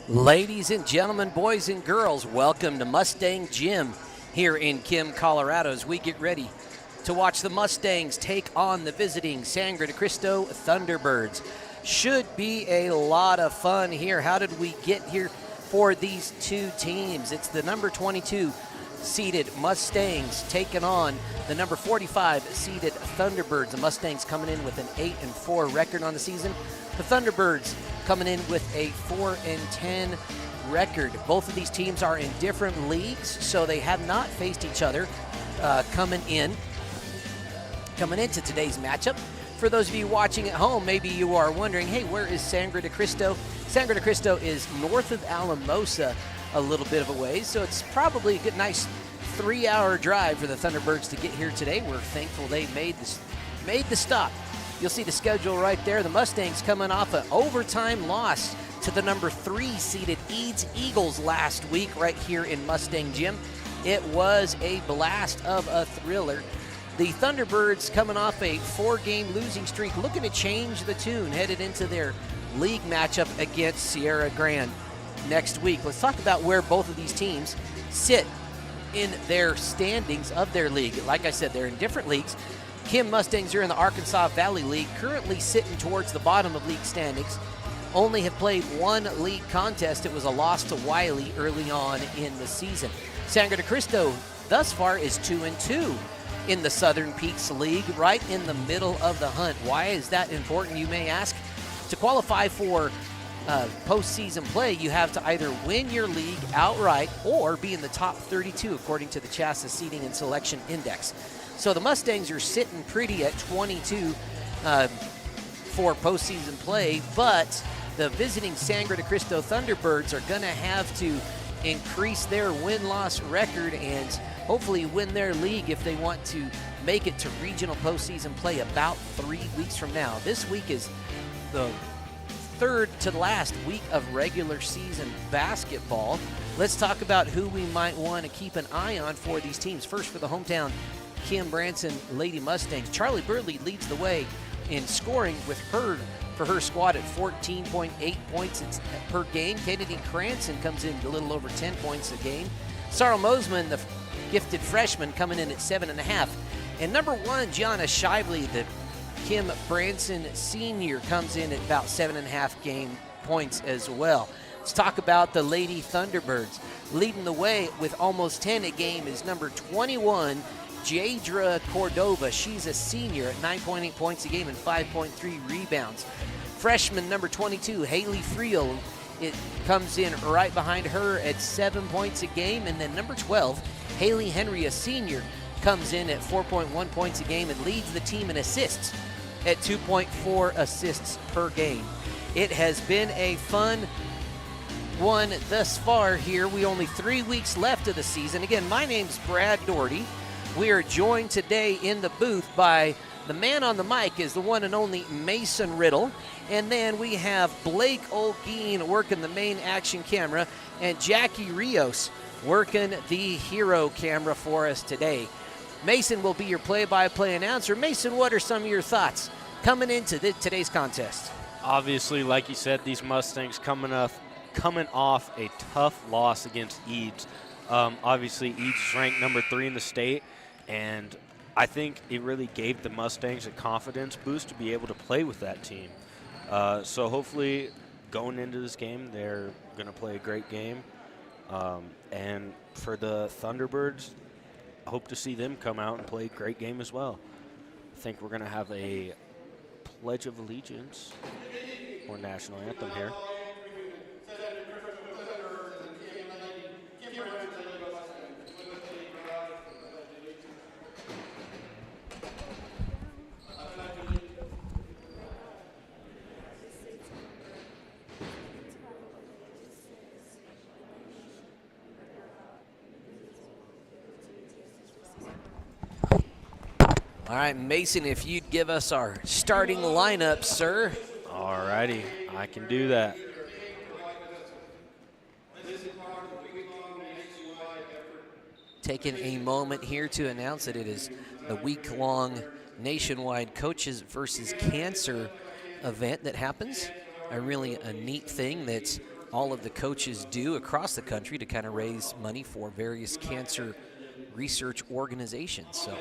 Ladies and gentlemen, boys and girls, welcome to Mustang Gym here in Kim, Colorado, as we get ready to watch the Mustangs take on the visiting Sangre De Cristo Thunderbirds. Should be a lot of fun here. How did we get here for these two teams? It's the number 22 seeded Mustangs taking on the number 45 seeded Thunderbirds. The Mustangs coming in with an 8-4 record on the season. The Thunderbirds coming in with a 4-10 record. Both of these teams are in different leagues, so they have not faced each other coming into today's matchup. For those of you watching at home, maybe you are wondering, hey, where is Sangre De Cristo? Sangre De Cristo is north of Alamosa a little bit of a ways, so it's probably a good, nice 3-hour drive for the Thunderbirds to get here today. We're thankful they made the stop. You'll see the schedule right there. The Mustangs coming off an overtime loss to the number 3 seeded Eads Eagles last week right here in Mustang Gym. It was a blast of a thriller. The Thunderbirds coming off a 4-game losing streak, looking to change the tune headed into their league matchup against Sierra Grande next week. Let's talk about where both of these teams sit in their standings of their league. Like I said, they're in different leagues. Kim Mustangs are in the Arkansas Valley League, currently sitting towards the bottom of league standings. Only have played one league contest. It was a loss to Wiley early on in the season. Sangre De Cristo thus far is 2-2 in the Southern Peaks League, right in the middle of the hunt. Why is that important, you may ask? To qualify for postseason play, you have to either win your league outright or be in the top 32 according to the Chassis Seeding and Selection Index. So the Mustangs are sitting pretty at 22 for postseason play, but the visiting Sangre De Cristo Thunderbirds are going to have to increase their win-loss record and hopefully win their league if they want to make it to regional postseason play about 3 weeks from now. This week is the third to last week of regular season basketball. Let's talk about who we might want to keep an eye on for these teams. First, for the hometown Kim Branson Lady Mustangs, Charlie Burley leads the way in scoring with her squad at 14.8 points per game. Kennedy Cranston comes in a little over 10 points a game. Sarah Mosman, the gifted freshman, coming in at 7.5. And number 1, Gianna Shively, the Kim Branson senior, comes in at about 7.5 game points as well. Let's talk about the Lady Thunderbirds. Leading the way with almost 10 a game is number 21, Jadra Cordova. She's a senior at 9.8 points a game and 5.3 rebounds. Freshman number 22, Haley Friel, it comes in right behind her at 7 points a game. And then number 12, Haley Henry, a senior, comes in at 4.1 points a game and leads the team in assists at 2.4 assists per game. It has been a fun one thus far here. We only 3 weeks left of the season. Again, my name's Brad Doherty. We are joined today in the booth by the man on the mic is the one and only Mason Riddle. And then we have Blake Olguin working the main action camera and Jackie Rios working the hero camera for us today. Mason will be your play-by-play announcer. Mason, what are some of your thoughts coming into today's contest? Obviously, like you said, these Mustangs coming off a tough loss against Eads. Obviously, Eads is ranked number 3 in the state, and I think it really gave the Mustangs a confidence boost to be able to play with that team. So hopefully, going into this game, they're going to play a great game. And for the Thunderbirds, I hope to see them come out and play a great game as well. I think we're going to have a Pledge of Allegiance or national anthem here. All right, Mason, if you'd give us our starting lineup, sir. All righty, I can do that. Taking a moment here to announce that it is the week-long nationwide Coaches versus Cancer event that happens. A really neat thing that's all of the coaches do across the country to kind of raise money for various cancer research organizations. So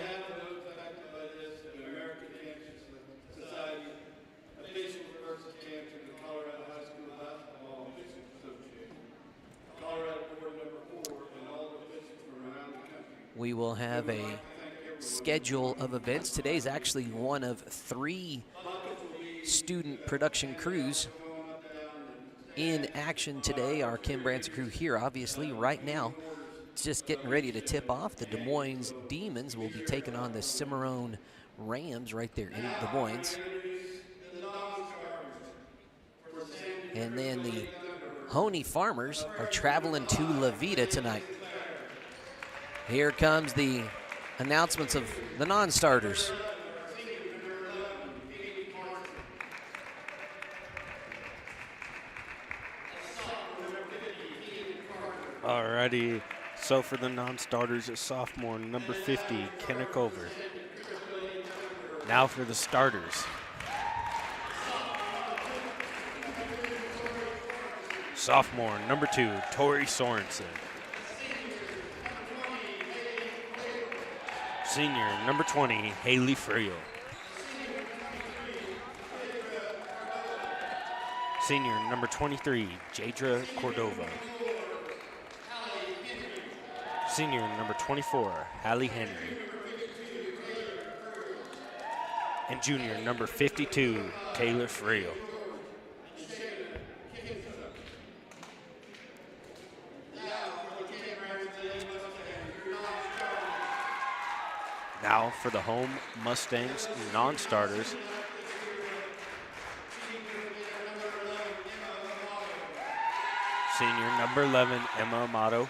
we will have a schedule of events. Today's actually one of 3 student production crews in action today. Our Kim Branson crew here, obviously, right now, just getting ready to tip off. The Des Moines Demons will be taking on the Cimarron Rams right there in Des Moines. And then the Honey Farmers are traveling to La Vita tonight. Here comes the announcements of the non-starters. Alrighty, so for the non-starters, a sophomore, number 50, Kenneth Over. Now for the starters. Sophomore, number 2, Tori Sorensen. Senior, number 20, Haley Friel. Senior, number 23, Jadra Cordova. Senior, number 24, Hallie Henry. And junior, number 52, Taylor Friel. Now for the home Mustangs non-starters. Senior, number 11, Emma Amato.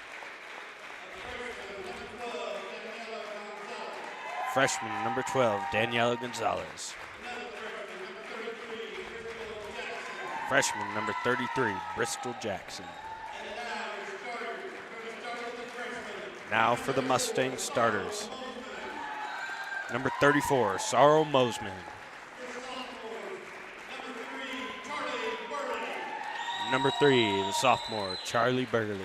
Freshman, number 12, Daniela Gonzalez. Freshman, number 33, Bristol Jackson. Now for the Mustang starters. Number 34, Sorrel Mosman. Number 3, the sophomore, Charlie Burley.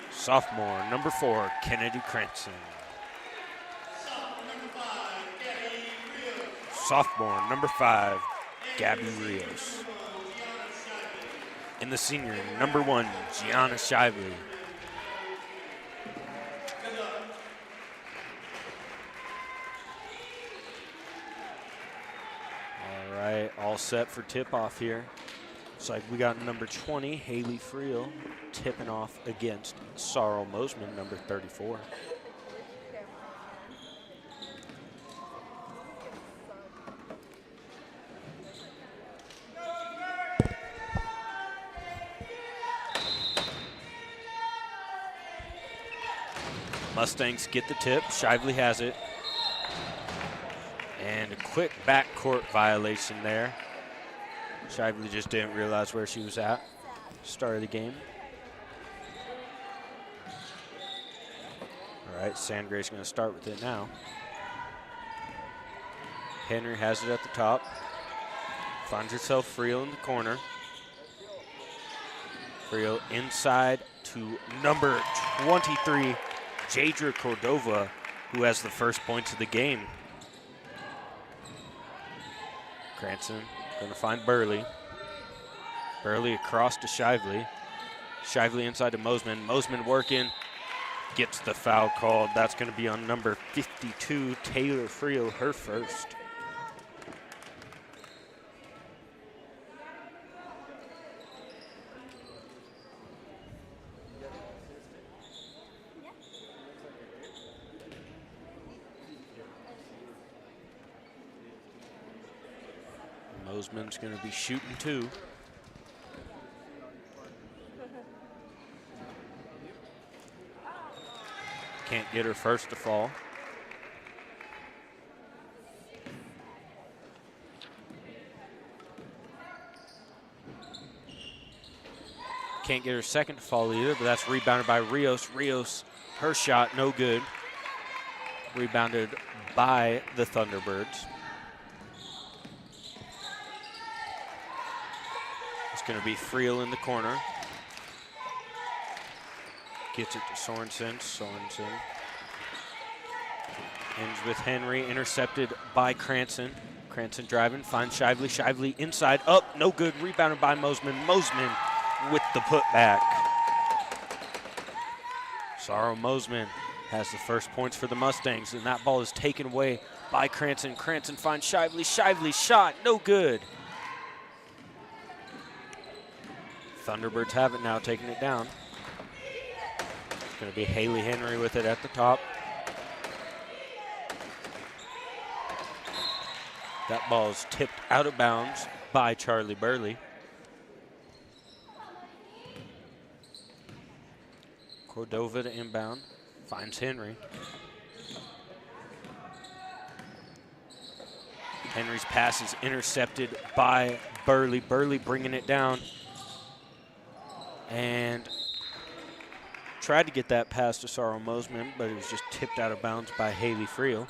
Sophomore, number 4, Kennedy Cranston. Sophomore, number 5, Gabby Rios. And the senior, number 1, Gianna Shively. All right, all set for tip-off here. Looks like we got number 20, Haley Friel, tipping off against Sorrel Mosman, number 34. Mustangs get the tip. Shively has it. And a quick backcourt violation there. Shively just didn't realize where she was at. Start of the game. All right, Sandgray's going to start with it now. Henry has it at the top. Finds herself Friel in the corner. Friel inside to number 23, Jadra Cordova, who has the first points of the game. Cranston going to find Burley. Burley across to Shively. Shively inside to Mosman. Mosman working, gets the foul called. That's going to be on number 52, Taylor Friel, her first. Mosman's going to be shooting two. Can't get her first to fall. Can't get her second to fall either, but that's rebounded by Rios. Rios, her shot, no good. Rebounded by the Thunderbirds. It's going to be Friel in the corner. Gets it to Sorensen. Sorensen ends with Henry, intercepted by Cranston. Cranston driving, finds Shively. Shively inside, up, no good. Rebounded by Mosman. Mosman with the putback. Sorrow Mosman has the first points for the Mustangs, and that ball is taken away by Cranston. Cranston finds Shively. Shively shot, no good. Thunderbirds have it now, taking it down. It's going to be Haley Henry with it at the top. That ball is tipped out of bounds by Charlie Burley. Cordova to inbound, finds Henry. Henry's pass is intercepted by Burley. Burley bringing it down. And tried to get that pass to Sorrow Mosman, but it was just tipped out of bounds by Haley Friel.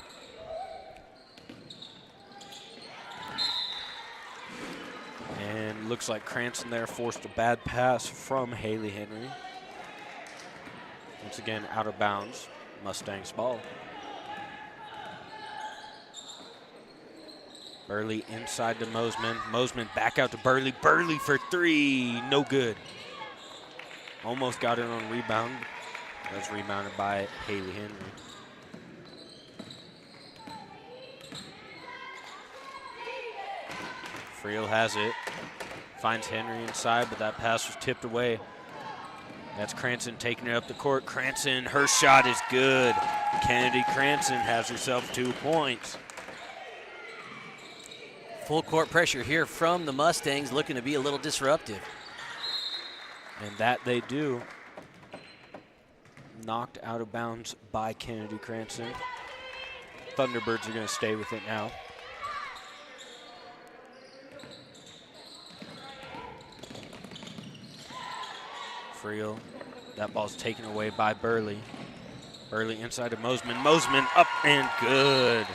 And looks like Cranston there forced a bad pass from Haley Henry. Once again, out of bounds, Mustangs ball. Burley inside to Mosman. Mosman back out to Burley. Burley for three, no good. Almost got it on rebound. That was rebounded by Haley Henry. Friel has it. Finds Henry inside, but that pass was tipped away. That's Cranston taking it up the court. Cranston, her shot is good. Kennedy Cranston has herself 2 points. Full court pressure here from the Mustangs, looking to be a little disruptive. And that they do. Knocked out of bounds by Kennedy Cranston. Thunderbirds are going to stay with it now. Friel, that ball's taken away by Burley. Burley inside to Mosman. Mosman up and good.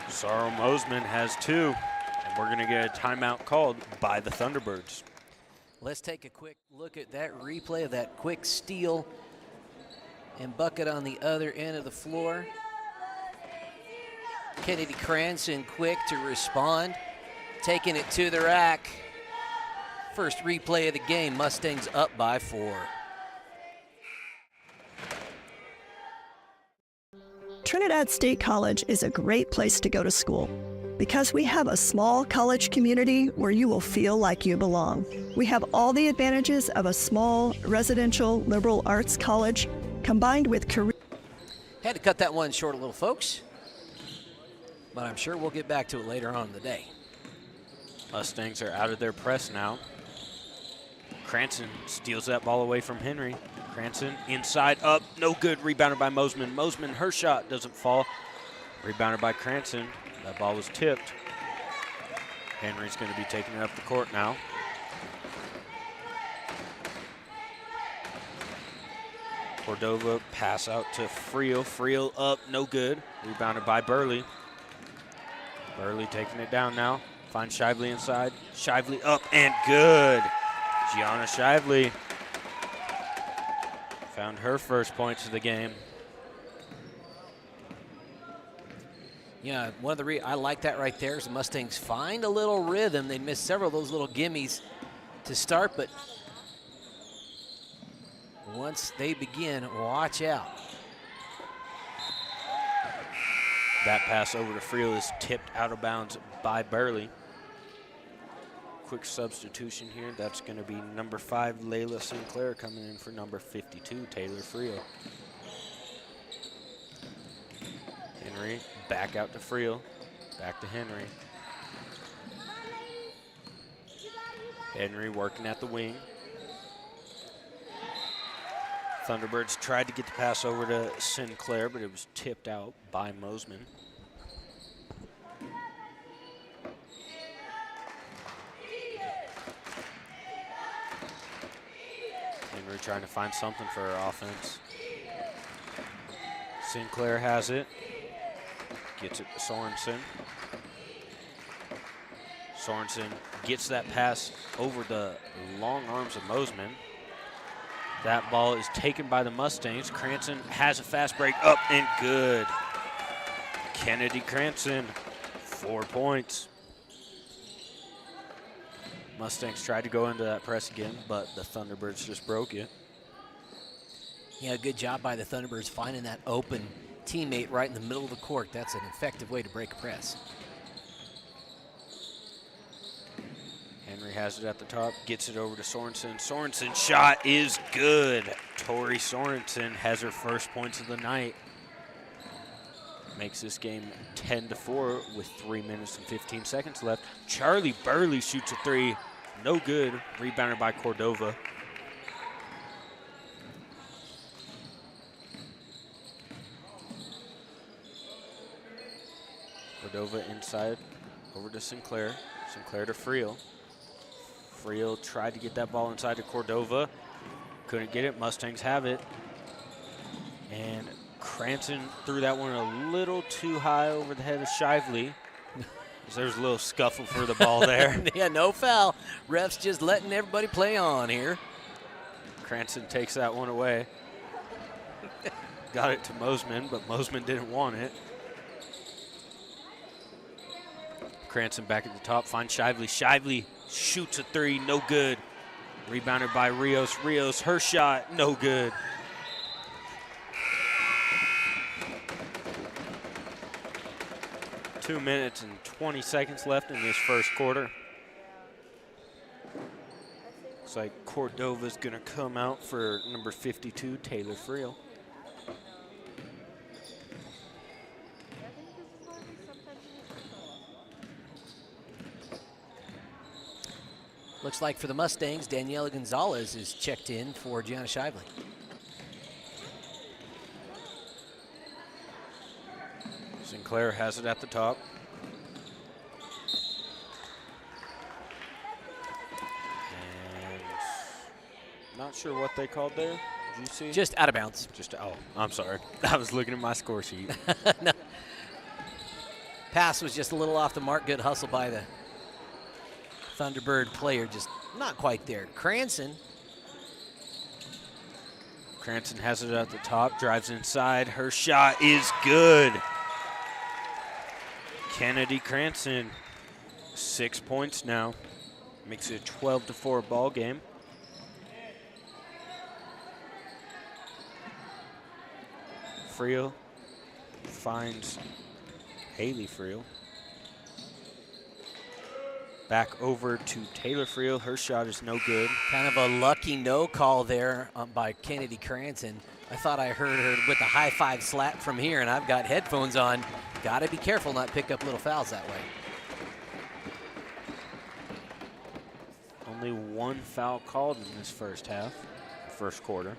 Sorrow Mosman has 2, and we're going to get a timeout called by the Thunderbirds. Let's take a quick look at that replay of that quick steal and bucket on the other end of the floor. Kennedy Cranston quick to respond, taking it to the rack. First replay of the game, Mustangs up by 4. Trinidad State College is a great place to go to school because we have a small college community where you will feel like you belong. We have all the advantages of a small residential liberal arts college combined with career. Had to cut that one short a little, folks, but I'm sure we'll get back to it later on in the day. Mustangs are out of their press now. Cranston steals that ball away from Henry. Cranston inside, up, no good, rebounded by Mosman. Mosman, her shot doesn't fall. Rebounded by Cranston. That ball was tipped. Henry's going to be taking it up the court now. Cordova pass out to Friel. Friel up, no good. Rebounded by Burley. Burley taking it down now. Finds Shively inside. Shively up and good. Gianna Shively found her first points of the game. Yeah, one of the I like that right there is the Mustangs find a little rhythm. They missed several of those little gimmies to start, but once they begin, watch out. That pass over to Friel is tipped out of bounds by Burley. Quick substitution here. That's going to be number 5, Layla Sinclair, coming in for number 52, Taylor Friel. Henry back out to Friel. Back to Henry. Henry working at the wing. Thunderbirds tried to get the pass over to Sinclair, but it was tipped out by Mosman. Henry trying to find something for her offense. Sinclair has it. Gets it to Sorensen. Sorensen gets that pass over the long arms of Mosman. That ball is taken by the Mustangs. Cranston has a fast break up and good. Kennedy Cranston, 4 points. Mustangs tried to go into that press again, but the Thunderbirds just broke it. Yeah, good job by the Thunderbirds finding that open teammate right in the middle of the court. That's an effective way to break a press. Henry has it at the top, gets it over to Sorensen. Sorensen's shot is good. Tori Sorensen has her first points of the night. Makes this game 10-4 with 3 minutes and 15 seconds left. Charlie Burley shoots a three, no good. Rebounded by Cordova. Cordova inside, over to Sinclair. Sinclair to Friel. Friel tried to get that ball inside to Cordova. Couldn't get it. Mustangs have it. And Cranston threw that one a little too high over the head of Shively. There's a little scuffle for the ball there. Yeah, no foul. Refs just letting everybody play on here. Cranston takes that one away. Got it to Mosman, but Mosman didn't want it. Cranston back at the top, finds Shively. Shively shoots a three, no good. Rebounded by Rios. Rios, her shot, no good. Two minutes and 20 seconds left in this first quarter. Looks like Cordova's gonna come out for number 52, Taylor Friel. Looks like for the Mustangs, Daniela Gonzalez is checked in for Gianna Shively. Sinclair has it at the top. And not sure what they called there. Did you see? Just out of bounds. Oh, I'm sorry. I was looking at my score sheet. No. Pass was just a little off the mark. Good hustle by the Thunderbird player, just not quite there. Cranston has it at the top, drives inside. Her shot is good. Kennedy Cranston, 6 points now. Makes it a 12-4 ball game. Friel finds Haley Friel. Back over to Taylor Friel. Her shot is no good. Kind of a lucky no call there by Kennedy Cranston. I thought I heard her with a high five slap from here, and I've got headphones on. Got to be careful not pick up little fouls that way. Only one foul called in this first half, first quarter.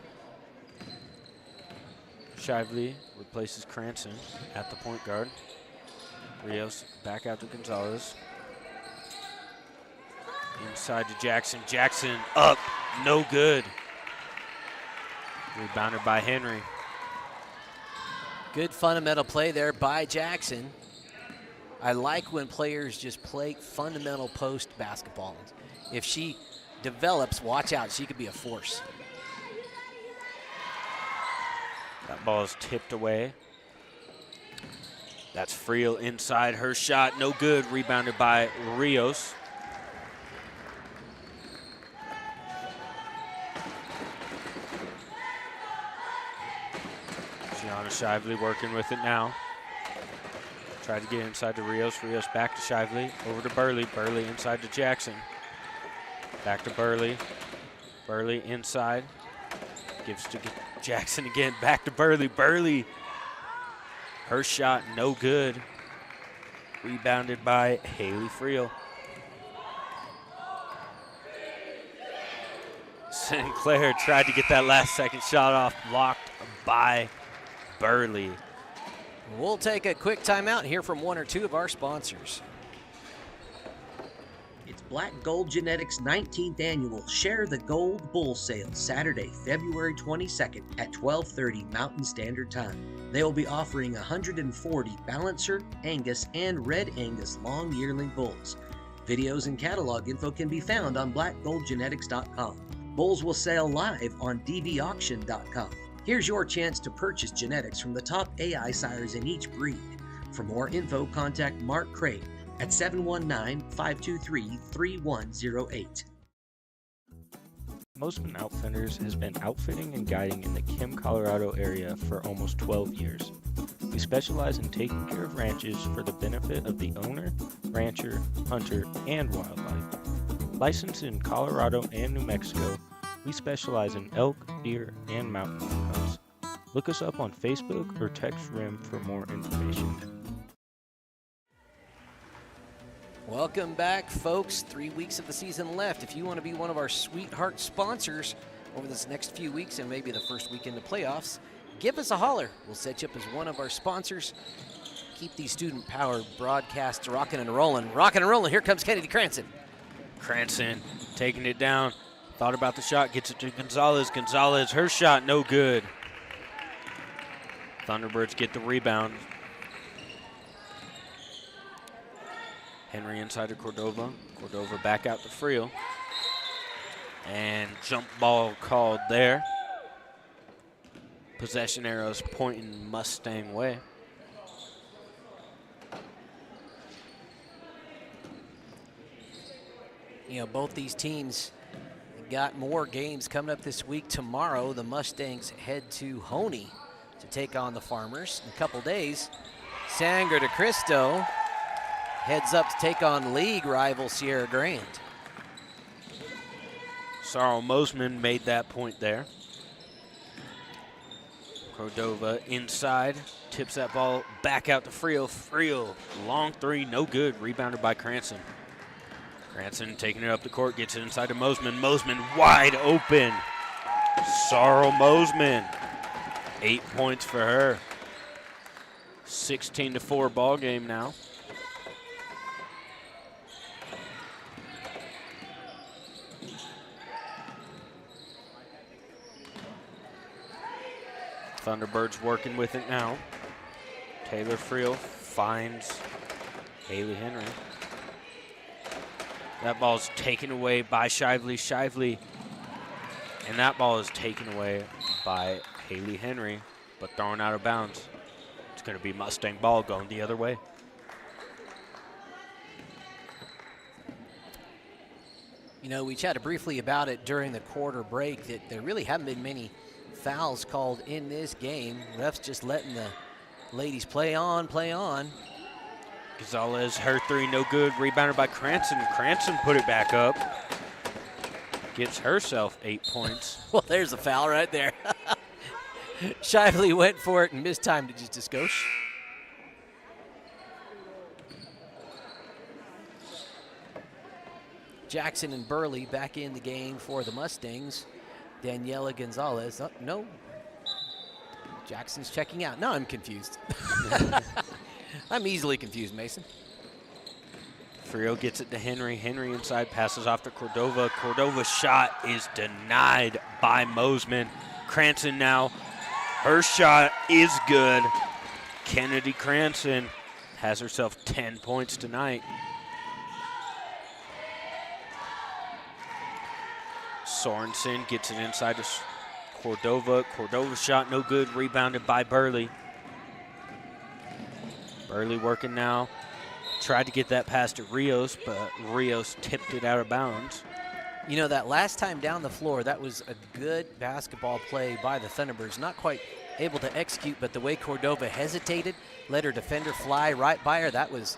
Shively replaces Cranston at the point guard. Rios back out to Gonzalez. Inside to Jackson. Jackson up, no good. Rebounded by Henry. Good fundamental play there by Jackson. I like when players just play fundamental post basketball. If she develops, watch out, she could be a force. That ball is tipped away. That's Friel inside, her shot, no good. Rebounded by Rios. Gianna Shively working with it now. Tried to get inside to Rios. Rios back to Shively. Over to Burley. Burley inside to Jackson. Back to Burley. Burley inside. Gives to Jackson again. Back to Burley. Burley. Her shot no good. Rebounded by Haley Friel. Sinclair tried to get that last second shot off. Blocked by Burley. We'll take a quick timeout and hear from one or two of our sponsors. It's Black Gold Genetics 19th Annual Share the Gold Bull Sale, Saturday, February 22nd at 12:30 Mountain Standard Time. They will be offering 140 Balancer, Angus, and Red Angus long yearling bulls. Videos and catalog info can be found on blackgoldgenetics.com. Bulls will sell live on dvauction.com. Here's your chance to purchase genetics from the top AI sires in each breed. For more info, contact Mark Craig at 719-523-3108. Mosman Outfitters has been outfitting and guiding in the Kim, Colorado area for almost 12 years. We specialize in taking care of ranches for the benefit of the owner, rancher, hunter, and wildlife. Licensed in Colorado and New Mexico, we specialize in elk, deer, and mountain goat hunts. Look us up on Facebook or text RIM for more information. Welcome back, folks. 3 weeks of the season left. If you want to be one of our sweetheart sponsors over this next few weeks and maybe the first week in the playoffs, give us a holler. We'll set you up as one of our sponsors. Keep these student-powered broadcasts rocking and rolling. Rocking and rolling. Here comes Kennedy Cranston. Cranston taking it down. Thought about the shot. Gets it to Gonzalez. Gonzalez, her shot, no good. Thunderbirds get the rebound. Henry inside to Cordova. Cordova back out to Friel. And jump ball called there. Possession arrows pointing Mustang way. You know, both these teams got more games coming up this week. Tomorrow, the Mustangs head to Honey to take on the Farmers. In a couple days, Sangre De Cristo heads up to take on league rival Sierra Grande. Sorrel Mosman made that point there. Cordova inside, tips that ball back out to Friel. Friel, long three, no good, rebounded by Cranston. Cranston taking it up the court, gets it inside to Mosman. Mosman wide open. Sorrel Mosman, 8 points for her. 16-4 ball game now. Thunderbirds working with it now. Taylor Friel finds Haley Henry. That ball's taken away by Shively. Shively. And that ball is taken away by Haley Henry, but thrown out of bounds. It's going to be Mustang ball going the other way. You know, we chatted briefly about it during the quarter break that there really haven't been many fouls called in this game. Refs just letting the ladies play on, play on. Gonzalez, her three, no good. Rebounded by Cranston. Cranston put it back up. Gets herself 8 points. Well, there's a foul right there. Shively went for it and mistimed it just a skosh. Jackson and Burley back in the game for the Mustangs. Daniela Gonzalez, oh, no. Jackson's checking out. No, I'm confused. I'm easily confused, Mason. Friel gets it to Henry. Henry inside, passes off to Cordova. Cordova's shot is denied by Mosman. Cranston now, her shot is good. Kennedy Cranston has herself 10 points tonight. Sorensen gets it inside to Cordova. Cordova's shot no good, rebounded by Burley. Burley working now. Tried to get that pass to Rios, but Rios tipped it out of bounds. You know, that last time down the floor, that was a good basketball play by the Thunderbirds. Not quite able to execute, but the way Cordova hesitated, let her defender fly right by her, that was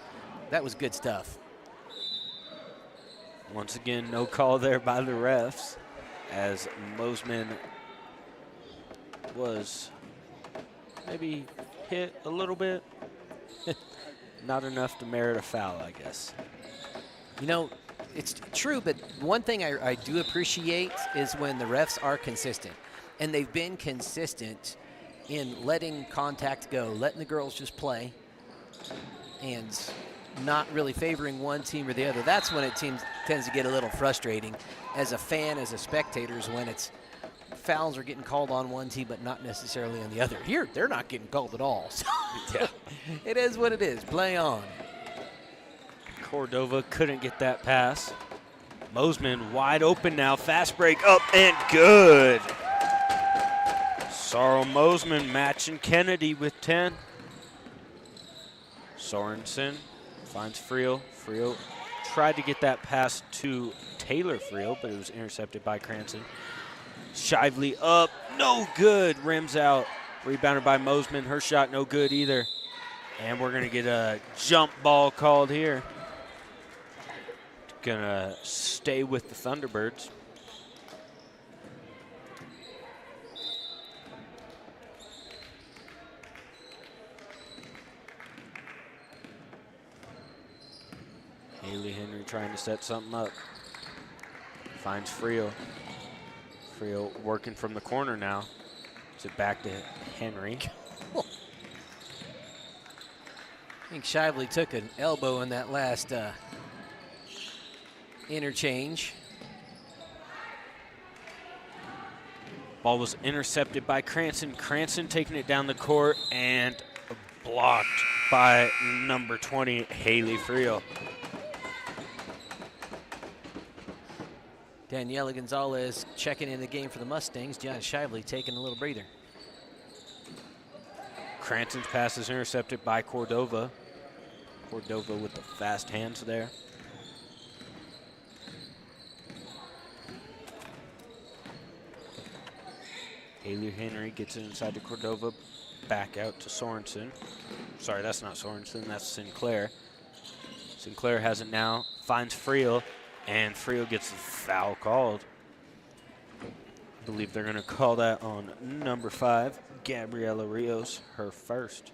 good stuff. Once again, no call there by the refs, as Mosman was maybe hit a little bit. Not enough to merit a foul, I guess. You know, it's true, but one thing I do appreciate is when the refs are consistent. And they've been consistent in letting contact go, letting the girls just play, and not really favoring one team or the other. That's when it tends to get a little frustrating as a fan, as a spectator, is when it's fouls are getting called on one team but not necessarily on the other. Here, they're not getting called at all. So Yeah. it is what it is. Play on. Cordova couldn't get that pass. Mosman wide open now. Fast break up and good. Sorrel Mosman matching Kennedy with 10. Sorensen finds Friel. Friel tried to get that pass to Taylor Friel, but it was intercepted by Cranston. Shively up, no good. Rims out. Rebounded by Mosman. Her shot no good either. And we're going to get a jump ball called here. Going to stay with the Thunderbirds. Haley Henry trying to set something up. Finds Friel. Friel working from the corner now. Is it back to Henry? I think Shively took an elbow in that last interchange. Ball was intercepted by Cranston. Cranston taking it down the court and blocked by number 20, Haley Friel. Daniela Gonzalez checking in the game for the Mustangs. John Shively taking a little breather. Cranston's pass is intercepted by Cordova. Cordova with the fast hands there. Haley Henry gets it inside to Cordova. Back out to Sorensen. Sorry, that's not Sorensen, that's Sinclair. Sinclair has it now, finds Friel, and Friel gets the foul called. I believe they're going to call that on number 5, Gabriela Rios, her first.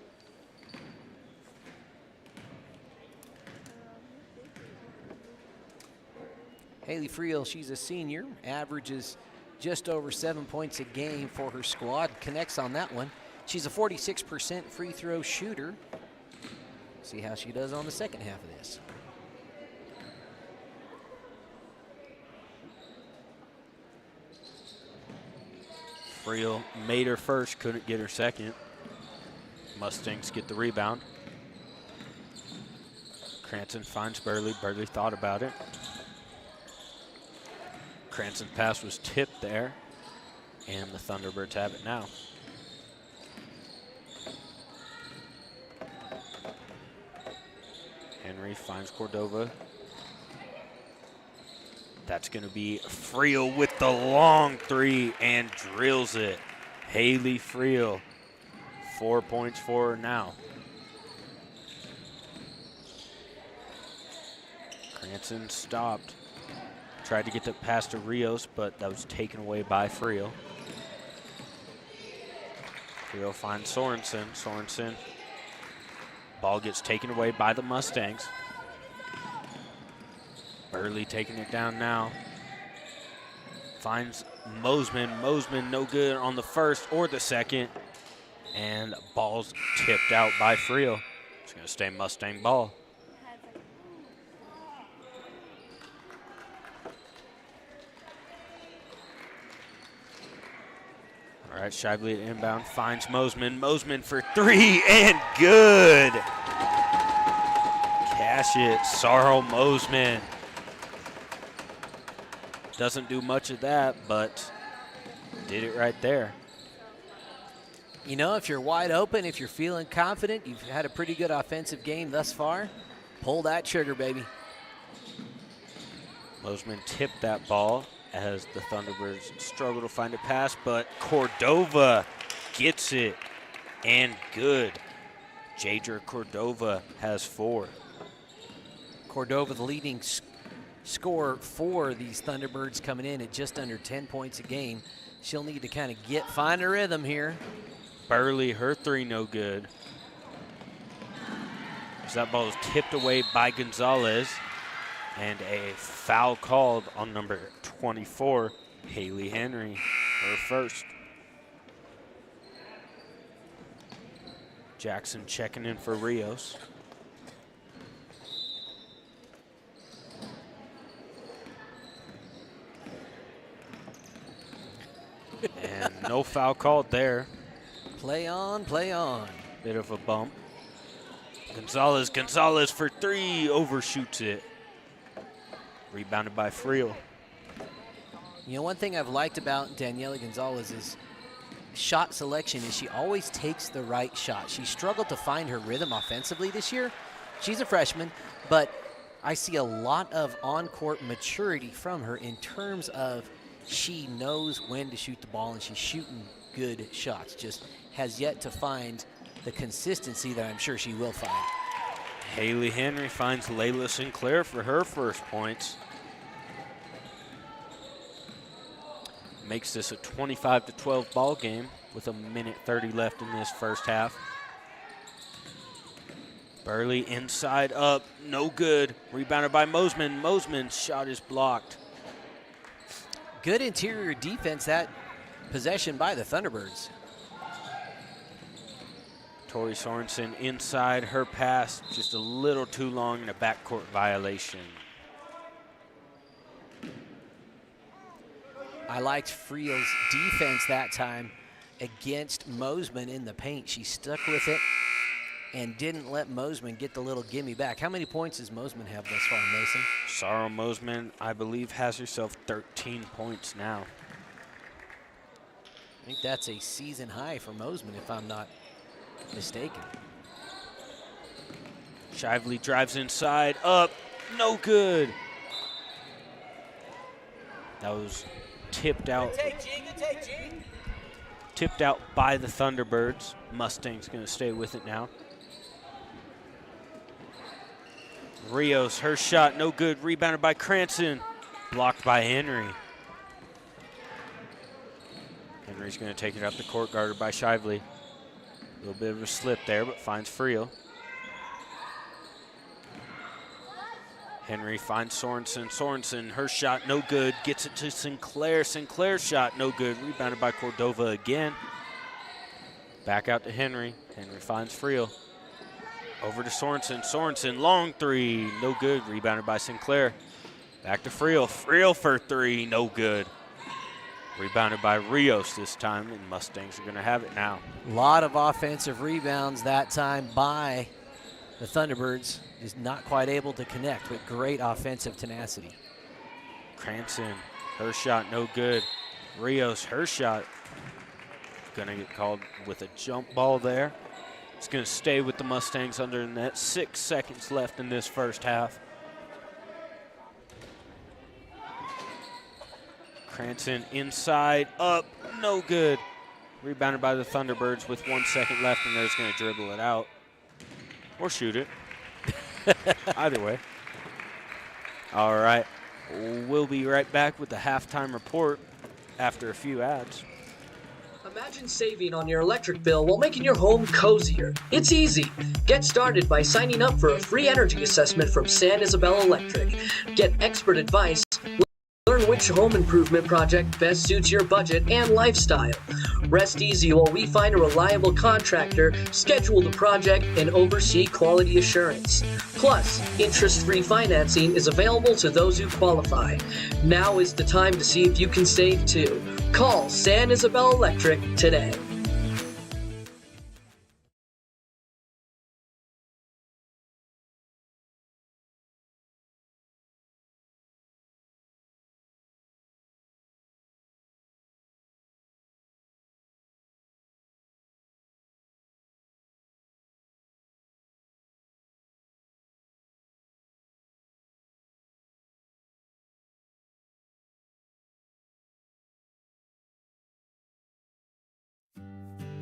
Haley Friel, she's a senior, averages just over 7 points a game for her squad. Connects on that one. She's a 46% free throw shooter. See how she does on the second half of this. Friel made her first, couldn't get her second. Mustangs get the rebound. Cranston finds Burley. Burley thought about it. Cranston's pass was tipped there, and the Thunderbirds have it now. Henry finds Cordova. That's going to be Friel with the long three and drills it. Haley Friel, 4 points for her now. Cranston stopped. Tried to get the pass to Rios, but that was taken away by Friel. Friel finds Sorensen. Sorensen. Ball gets taken away by the Mustangs. Burley taking it down now. Finds Mosman. Mosman no good on the first or the second. And ball's tipped out by Friel. It's going to stay Mustang ball. All right, Shively at inbound, finds Mosman. Mosman for three, and good. Cash it, Sorrel Mosman. Doesn't do much of that, but did it right there. You know, if you're wide open, if you're feeling confident, you've had a pretty good offensive game thus far, pull that trigger, baby. Mosman tipped that ball as the Thunderbirds struggle to find a pass, but Cordova gets it, and good. Jadra Cordova has 4. Cordova, the leading scorer for these Thunderbirds, coming in at just under 10 points a game. She'll need to kind of find a rhythm here. Burley, her 3 no good. As that ball is tipped away by Gonzalez. And a foul called on number 24, Haley Henry, her first. Jackson checking in for Rios. And no foul called there. Play on, play on. Bit of a bump. Gonzalez for three, overshoots it. Rebounded by Friel. You know, one thing I've liked about Daniela Gonzalez is shot selection is she always takes the right shot. She struggled to find her rhythm offensively this year. She's a freshman, but I see a lot of on-court maturity from her in terms of she knows when to shoot the ball and she's shooting good shots. Just has yet to find the consistency that I'm sure she will find. Haley Henry finds Layla Sinclair for her first points. Makes this a 25-12 ball game with a minute 30 left in this first half. Burley inside up, no good. Rebounded by Mosman. Mosman's shot is blocked. Good interior defense, that possession by the Thunderbirds. Tori Sorensen inside, her pass just a little too long and a backcourt violation. I liked Friel's defense that time against Mosman in the paint. She stuck with it and didn't let Mosman get the little gimme back. How many points does Mosman have thus far, Mason? Sarah Mosman, I believe, has herself 13 points now. I think that's a season high for Mosman, if I'm not mistaken. Shively drives inside, up, no good. That was tipped out. Tipped out by the Thunderbirds. Mustang's gonna stay with it now. Rios, her shot, no good. Rebounded by Cranston. Blocked by Henry. Henry's gonna take it up the court, guarded by Shively. A little bit of a slip there, but finds Friel. Henry finds Sorensen. Sorensen, her shot, no good. Gets it to Sinclair. Sinclair's shot, no good. Rebounded by Cordova again. Back out to Henry. Henry finds Friel. Over to Sorensen. Sorensen, long three, no good. Rebounded by Sinclair. Back to Friel. Friel for three, no good. Rebounded by Rios this time, and Mustangs are going to have it now. A lot of offensive rebounds that time by the Thunderbirds. Is not quite able to connect, but great offensive tenacity. Cranston, her shot, no good. Rios, her shot, going to get called with a jump ball there. It's going to stay with the Mustangs under the net. 6 seconds left in this first half. Cranston inside, up, no good. Rebounded by the Thunderbirds with 1 second left, and they're just going to dribble it out or shoot it. Either way. All right, we'll be right back with the halftime report after a few ads. Imagine saving on your electric bill while making your home cozier. It's easy. Get started by signing up for a free energy assessment from San Isabel Electric. Get expert advice. Learn which home improvement project best suits your budget and lifestyle. Rest easy while we find a reliable contractor, schedule the project, and oversee quality assurance. Plus, interest-free financing is available to those who qualify. Now is the time to see if you can save too. Call San Isabel Electric today.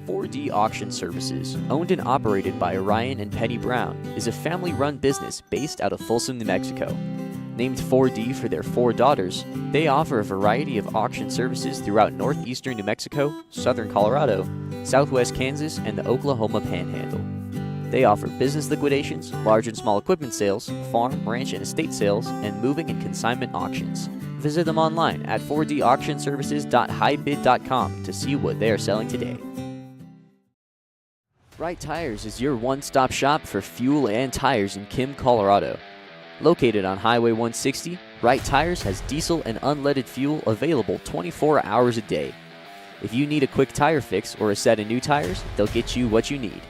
.4D Auction Services, owned and operated by Ryan and Penny Brown, is a family-run business based out of Folsom, New Mexico. Named 4D for their 4 daughters, they offer a variety of auction services throughout northeastern New Mexico, southern Colorado, southwest Kansas, and the Oklahoma Panhandle. They offer business liquidations, large and small equipment sales, farm, ranch, and estate sales, and moving and consignment auctions. Visit them online at 4dauctionservices.highbid.com to see what they are selling today. Wright Tires is your one-stop shop for fuel and tires in Kim, Colorado. Located on Highway 160, Wright Tires has diesel and unleaded fuel available 24 hours a day. If you need a quick tire fix or a set of new tires, they'll get you what you need.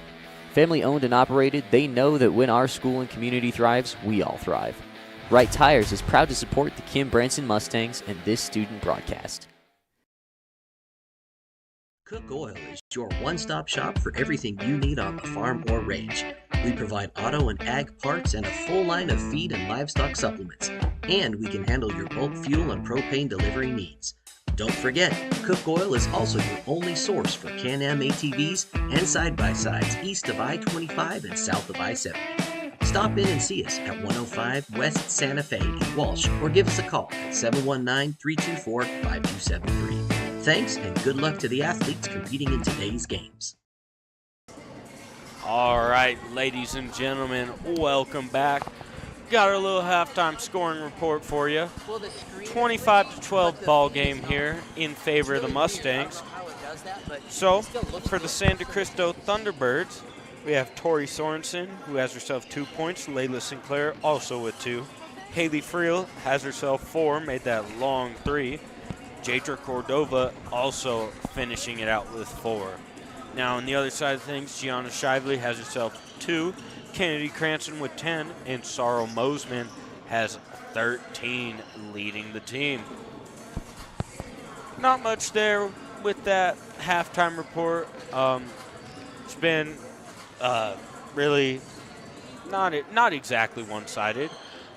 Family owned and operated, they know that when our school and community thrives, we all thrive. Wright Tires is proud to support the Kim Branson Mustangs and this student broadcast. Cook Oil is your one-stop shop for everything you need on the farm or range. We provide auto and ag parts and a full line of feed and livestock supplements. And we can handle your bulk fuel and propane delivery needs. Don't forget, Cook Oil is also your only source for Can-Am ATVs and side-by-sides east of I-25 and south of I-70. Stop in and see us at 105 West Santa Fe in Walsh or give us a call at 719-324-5273. Thanks and good luck to the athletes competing in today's games. All right, ladies and gentlemen, welcome back. Got our little halftime scoring report for you. 25-12 ball game here in favor of the Mustangs. So, for the San De Cristo Thunderbirds, we have Tori Sorensen, who has herself 2 points. Layla Sinclair also with 2. Haley Friel has herself 4, made that long 3. Jadra Cordova also finishing it out with 4. Now, on the other side of things, Gianna Shively has herself 2. Kennedy Cranston with 10, and Sorrel Mosman has 13, leading the team. Not much there with that halftime report. It's been really not exactly one-sided,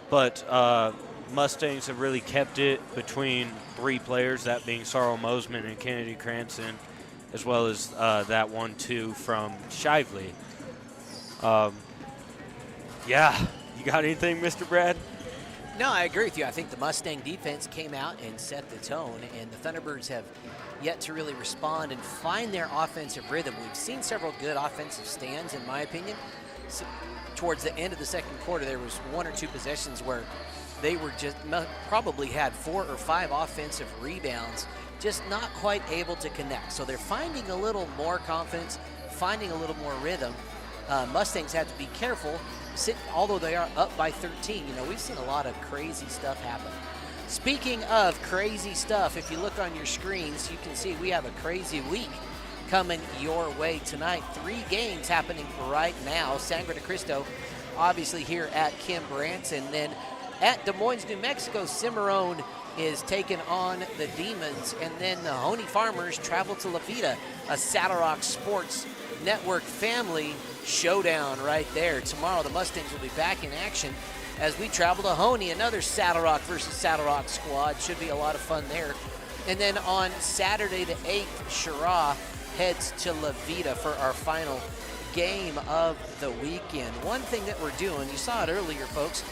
but Mustangs have really kept it between 3 players, that being Sorrel Mosman and Kennedy Cranston, as well as that 1-2 from Shively. Yeah, you got anything, Mr. Brad? No, I agree with you. I think the Mustang defense came out and set the tone, and the Thunderbirds have yet to really respond and find their offensive rhythm. We've seen several good offensive stands, in my opinion. So, towards the end of the second quarter, there was 1 or 2 possessions where they were just probably had 4 or 5 offensive rebounds, just not quite able to connect. So they're finding a little more confidence, finding a little more rhythm. Mustangs have to be careful. Although they are up by 13, we've seen a lot of crazy stuff happen. Speaking of crazy stuff, if you look on your screens, you can see we have a crazy week coming your way tonight. 3 games happening right now. Sangre De Cristo, obviously here at Kim Branson. Then at Des Moines, New Mexico, Cimarron is taking on the Demons. And then the Honey Farmers travel to La Vida, a Saddle Rock Sports Network family showdown right there. Tomorrow the Mustangs will be back in action as we travel to Honey, another Saddle Rock versus Saddle Rock squad. Should be a lot of fun there. And then on Saturday the 8th, Shira heads to La Vida for our final game of the weekend. One thing that we're doing, you saw it earlier, folks,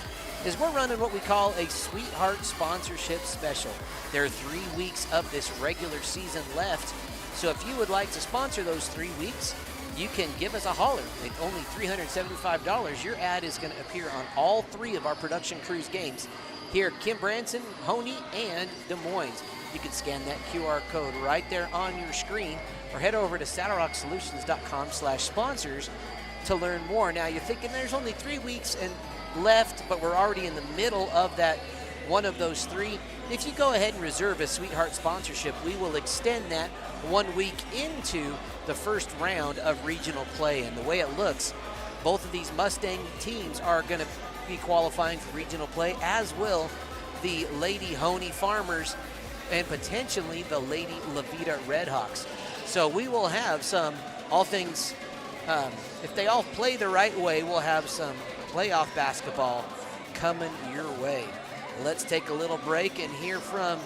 is we're running what we call a Sweetheart Sponsorship Special. There are 3 weeks of this regular season left, so if you would like to sponsor those 3 weeks, you can give us a holler. At only $375, your ad is going to appear on all 3 of our production crews games here at Kim Branson, Honey, and Des Moines. You can scan that QR code right there on your screen or head over to saddlerocksolutions.com/sponsors to learn more. Now, you're thinking there's only 3 weeks left, but we're already in the middle of that one of those 3. If you go ahead and reserve a Sweetheart sponsorship, we will extend that 1 week into the first round of regional play. And the way it looks, both of these Mustang teams are going to be qualifying for regional play, as will the Lady Honey Farmers and potentially the Lady La Vida Redhawks. So we will have all things, if they all play the right way, we'll have some playoff basketball coming your way. Let's take a little break and hear from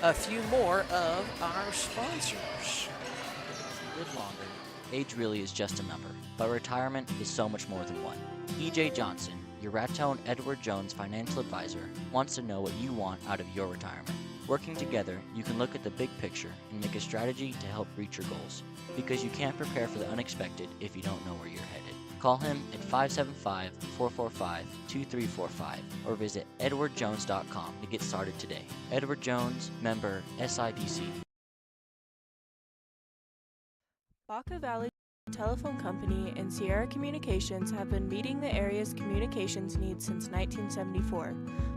a few more of our sponsors. Live longer. Age really is just a number, but retirement is so much more than one. E.J. Johnson, your Raton Edward Jones financial advisor, wants to know what you want out of your retirement. Working together, you can look at the big picture and make a strategy to help reach your goals, because you can't prepare for the unexpected if you don't know where you're headed. Call him at 575-445-2345 or visit edwardjones.com to get started today. Edward Jones, member SIPC. Baca Valley Telephone Company and Sierra Communications have been meeting the area's communications needs since 1974.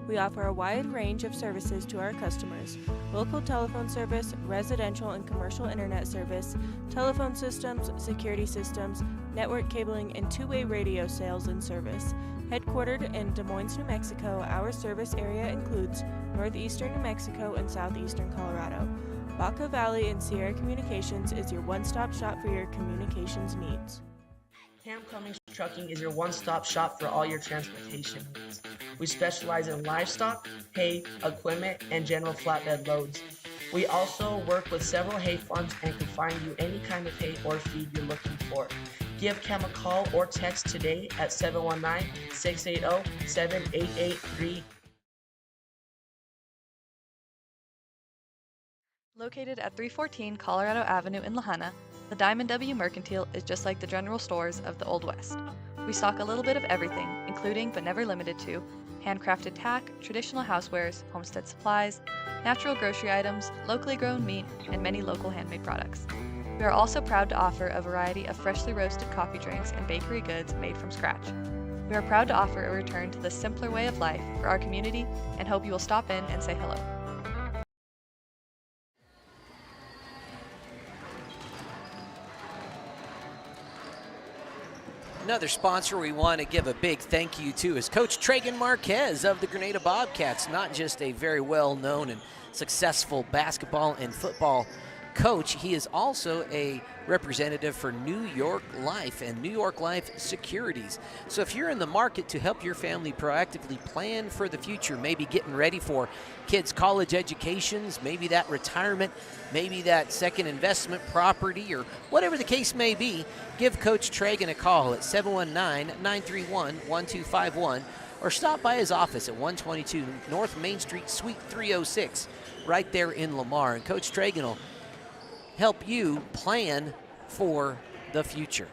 We offer a wide range of services to our customers: local telephone service, residential and commercial internet service, telephone systems, security systems, network cabling, and two-way radio sales and service. Headquartered in Des Moines, New Mexico, our service area includes northeastern New Mexico and southeastern Colorado. Baca Valley and Sierra Communications is your one-stop shop for your communications needs. Cummings Trucking is your one-stop shop for all your transportation needs. We specialize in livestock, hay, equipment, and general flatbed loads. We also work with several hay farms and can find you any kind of hay or feed you're looking for. Give Cam a call or text today at 719-680-7883. Located at 314 Colorado Avenue in Lahaina, the Diamond W Mercantile is just like the general stores of the Old West. We stock a little bit of everything, including but never limited to handcrafted tack, traditional housewares, homestead supplies, natural grocery items, locally grown meat, and many local handmade products. We are also proud to offer a variety of freshly roasted coffee drinks and bakery goods made from scratch. We are proud to offer a return to the simpler way of life for our community and hope you will stop in and say hello. Another sponsor we want to give a big thank you to is Coach Traegon Marquez of the Grenada Bobcats. Not just a very well-known and successful basketball and football coach, he is also a representative for New York Life and New York Life Securities. So if you're in the market to help your family proactively plan for the future, maybe getting ready for kids' college educations, maybe that retirement, maybe that second investment property, or whatever the case may be, give Coach Traegon a call at 719-931-1251 or stop by his office at 122 North Main Street, Suite 306, right there in Lamar. And Coach Traegon will help you plan for the future.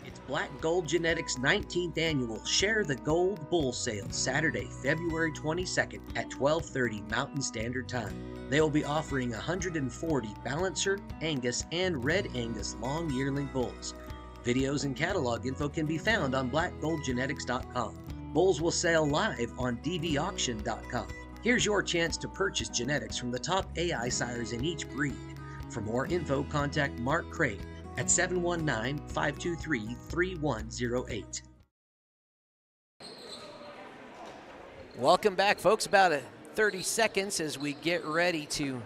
It's Black Gold Genetics 19th Annual Share the Gold Bull Sale, Saturday, February 22nd at 12:30 Mountain Standard Time. They will be offering 140 Balancer, Angus, and Red Angus long yearling bulls. Videos and catalog info can be found on blackgoldgenetics.com. Bulls will sell live on dvauction.com. Here's your chance to purchase genetics from the top AI sires in each breed. For more info, contact Mark Craig at 719-523-3108. Welcome back, folks. About 30 seconds as we get ready to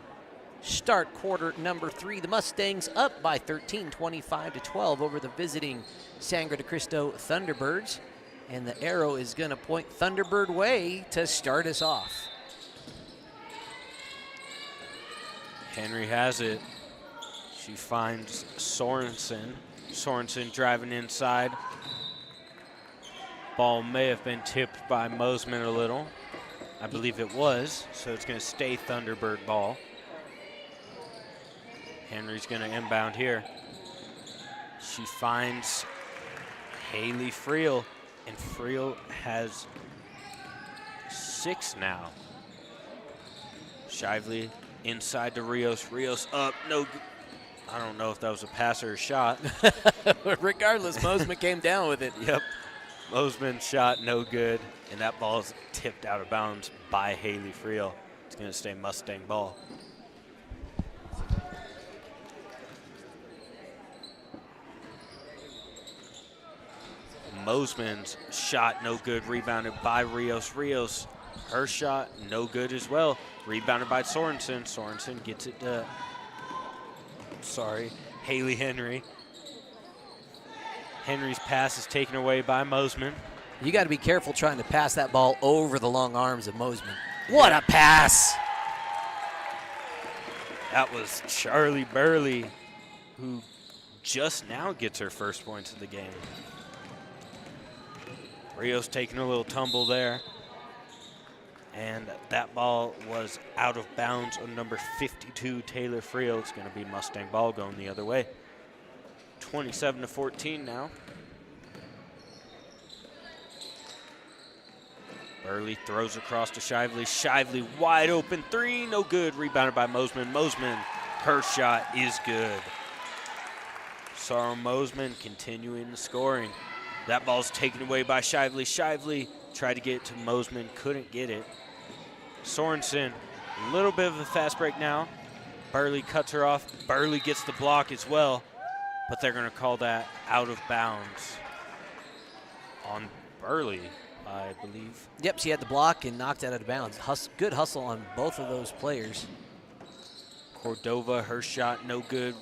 start quarter number 3. The Mustangs up by 13, 25-12 over the visiting Sangre De Cristo Thunderbirds. And the arrow is going to point Thunderbird way to start us off. Henry has it. She finds Sorensen. Sorensen driving inside. Ball may have been tipped by Mosman a little. I believe it was, so it's going to stay Thunderbird ball. Henry's going to inbound here. She finds Haley Friel, and Friel has 6 now. Shively inside to Rios. Rios up, no. I don't know if that was a pass or a shot. Regardless, Mosman came down with it. Yep. Mosman's shot, no good. And that ball is tipped out of bounds by Haley Friel. It's going to stay Mustang ball. Mosman's shot, no good. Rebounded by Rios. Rios, her shot, no good as well. Rebounded by Sorensen. Sorensen gets it to, Haley Henry. Henry's pass is taken away by Mosman. You got to be careful trying to pass that ball over the long arms of Mosman. What a pass! That was Charlie Burley, who just now gets her first points of the game. Rios taking a little tumble there. And that ball was out of bounds on number 52, Taylor Friel. It's going to be Mustang ball going the other way. 27-14 now. Burley throws across to Shively. Shively wide open three, no good. Rebounded by Mosman. Mosman, her shot is good. Sarah Mosman continuing the scoring. That ball's taken away by Shively. Shively tried to get it to Mosman, couldn't get it. Sorensen, a little bit of a fast break now. Burley cuts her off. Burley gets the block as well. but they're going to call that out of bounds on Burley, I believe. Yep, she had the block and knocked it out of bounds. Good hustle on both of those players. Cordova, her shot no good,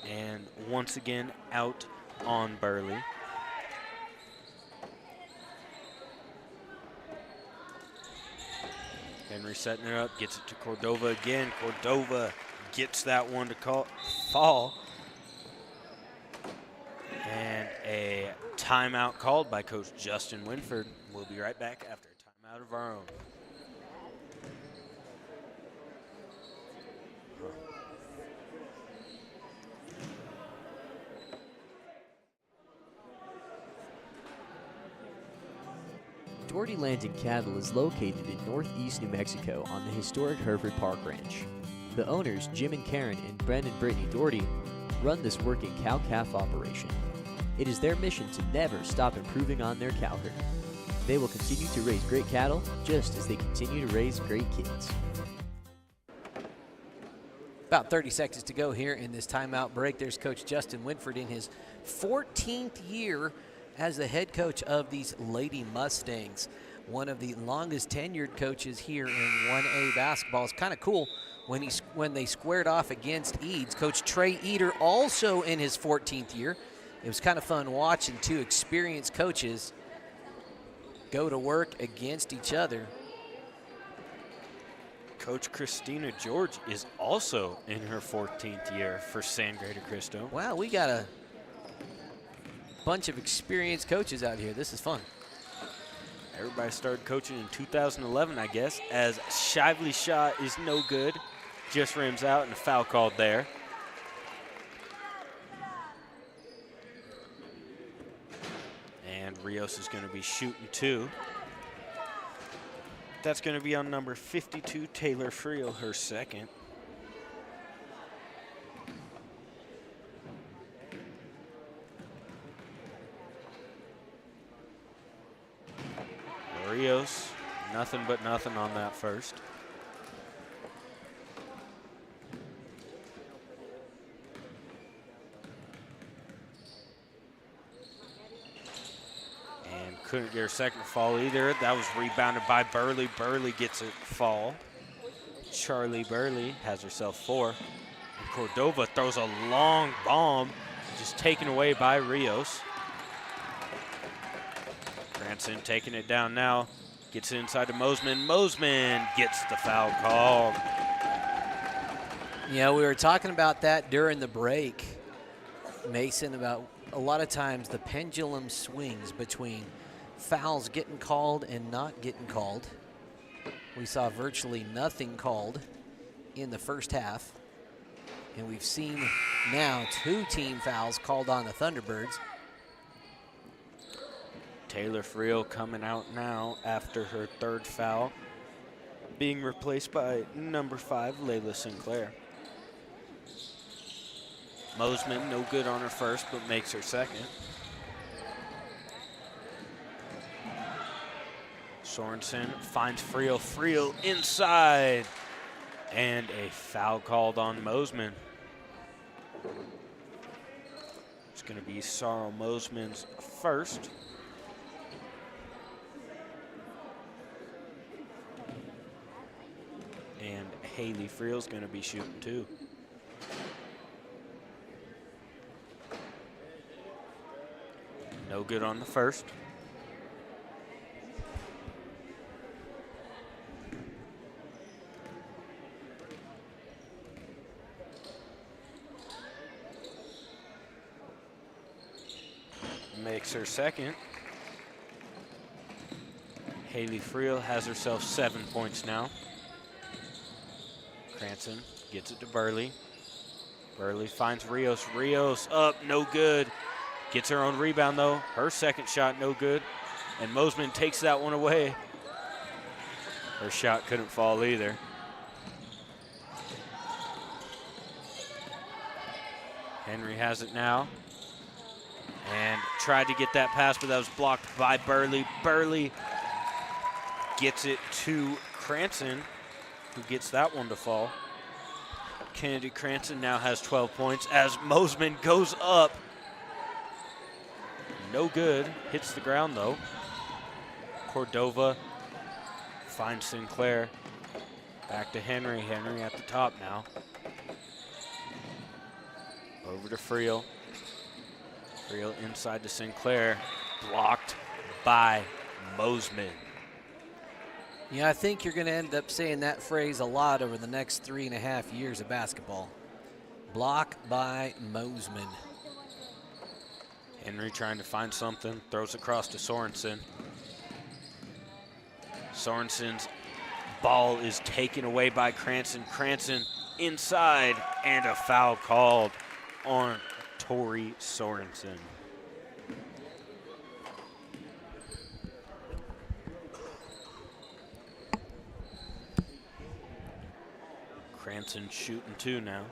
and once again out on Burley. Henry setting it up, gets it to Cordova again. Cordova gets that one to fall. And a timeout called by Coach Justin Winford. We'll be right back after a timeout of our own. Doherty Landing Cattle is located in northeast New Mexico on the historic Hereford Park Ranch. The owners, Jim and Karen and Brent and Brittany Doherty, run this working cow-calf operation. It is their mission to never stop improving on their cow herd. They will continue to raise great cattle just as they continue to raise great kids. About 30 seconds to go here in this timeout break. There's Coach Justin Winford in his 14th year as the head coach of these Lady Mustangs. One of the longest tenured coaches here in 1A basketball. It's kind of cool when they squared off against Eads. Coach Trey Eder also in his 14th year. It was kind of fun watching two experienced coaches go to work against each other. Coach Christina George is also in her 14th year for Sangre De Cristo. Wow, we got a bunch of experienced coaches out here. This is fun. Everybody started coaching in 2011, I guess, as Shively's shot is no good. Just rims out and a foul called there. And Rios is going to be shooting two. That's going to be on number 52, Taylor Friel, her second. Rios, nothing but nothing on that first. And couldn't get her second fall either. That was rebounded by Burley. Burley gets a fall. Charlie Burley has herself four. And Cordova throws a long bomb, just taken away by Rios. Branson taking it down now, gets it inside to Mosman. Mosman gets the foul called. Yeah, we were talking about that during the break, Mason, about a lot of times the pendulum swings between fouls getting called and not getting called. We saw virtually nothing called in the first half, and we've seen now 2 team fouls called on the Thunderbirds. Taylor Friel coming out now after her third foul, being replaced by number 5, Layla Sinclair. Mosman, no good on her first, but makes her second. Sorensen finds Friel. Friel inside, and a foul called on Mosman. It's going to be Sorrel Mosman's first. And Haley Friel's going to be shooting too. No good on the first. Makes her second. Haley Friel has herself 7 points now. Cranston gets it to Burley. Burley finds Rios. Rios up, no good. Gets her own rebound though. Her second shot, no good. And Mosman takes that one away. Her shot couldn't fall either. Henry has it now. And tried to get that pass, but that was blocked by Burley. Burley gets it to Cranston, who gets that one to fall. Kennedy Cranston now has 12 points as Mosman goes up. No good. Hits the ground, though. Cordova finds Sinclair. Back to Henry. Henry at the top now. Over to Friel. Friel inside to Sinclair. Blocked by Mosman. Yeah, I think you're going to end up saying that phrase a lot over the next 3.5 years of basketball. Block by Mosman. Henry trying to find something. Throws across to Sorensen. Sorensen's ball is taken away by Cranston. Cranston inside, and a foul called on Tori Sorensen. Cranston shooting 2 now.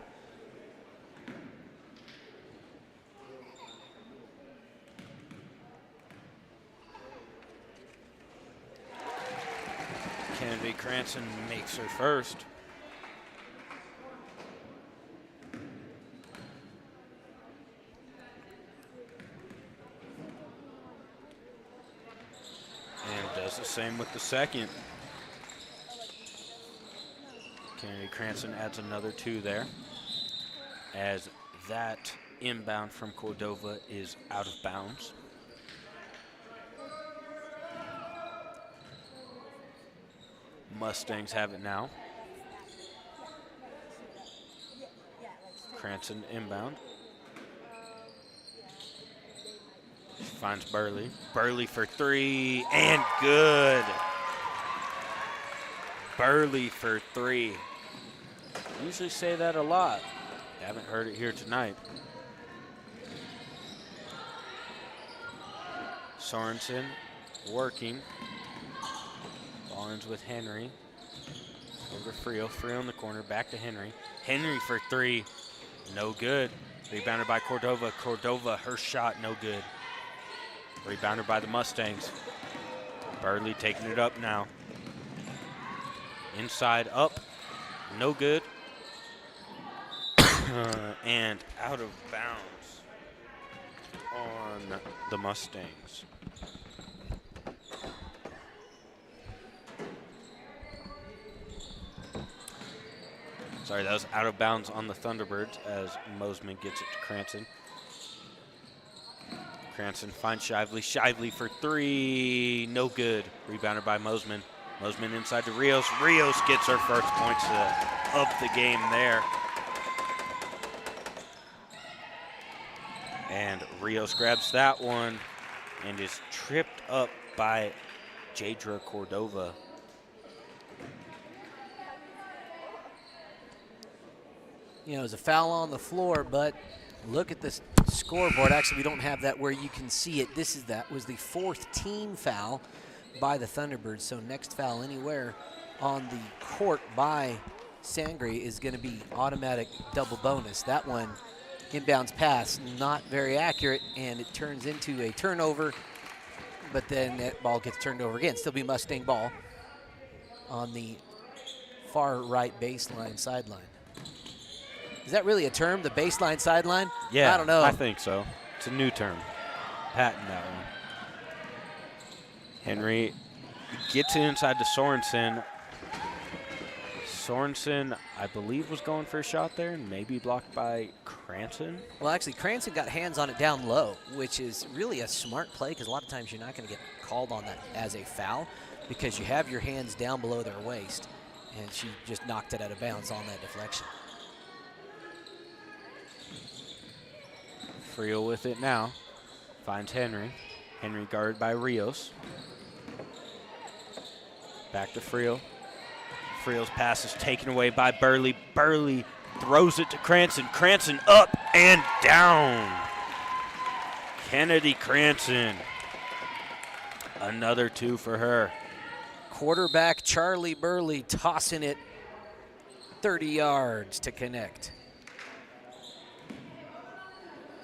Kennedy Cranston makes her first. And does the same with the second. Kennedy Cranston adds another 2 there, as that inbound from Cordova is out of bounds. Mustangs have it now. Cranston inbound. Finds Burley. Burley for 3, and good. Burley for 3. Usually say that a lot. Haven't heard it here tonight. Sorensen working. Barnes with Henry. Over to Friel. Friel in the corner. Back to Henry. Henry for 3. No good. Rebounded by Cordova. Cordova, her shot, no good. Rebounded by the Mustangs. Burley taking it up now. Inside, up. No good. And out of bounds on the Mustangs. Sorry, that was out of bounds on the Thunderbirds as Mosman gets it to Cranston. Cranston finds Shively. Shively for 3. No good. Rebounded by Mosman. Mosman inside to Rios. Rios gets her first points of the game there. And Rios grabs that one and is tripped up by Jadra Cordova. You know, it was a foul on the floor, but look at this scoreboard. Actually, we don't have that where you can see it. That was the 4th team foul by the Thunderbirds. So next foul anywhere on the court by Sangre is going to be automatic double bonus. That one, inbounds pass, not very accurate, and it turns into a turnover, but then that ball gets turned over again. Still be Mustang ball on the far right baseline sideline. Is that really a term, the baseline sideline? Yeah, I don't know. I think so. It's a new term. Patent that one. Henry gets it inside to Sorensen. Sorensen, I believe, was going for a shot there, and maybe blocked by Cranston. Well, actually, Cranston got hands on it down low, which is really a smart play because a lot of times you're not going to get called on that as a foul because you have your hands down below their waist, and she just knocked it out of bounds on that deflection. Friel with it now. Finds Henry. Henry guarded by Rios. Back to Friel. Friel's pass is taken away by Burley. Burley throws it to Cranston. Cranston up and down. Kennedy Cranston. Another 2 for her. Quarterback Charlie Burley tossing it 30 yards to connect.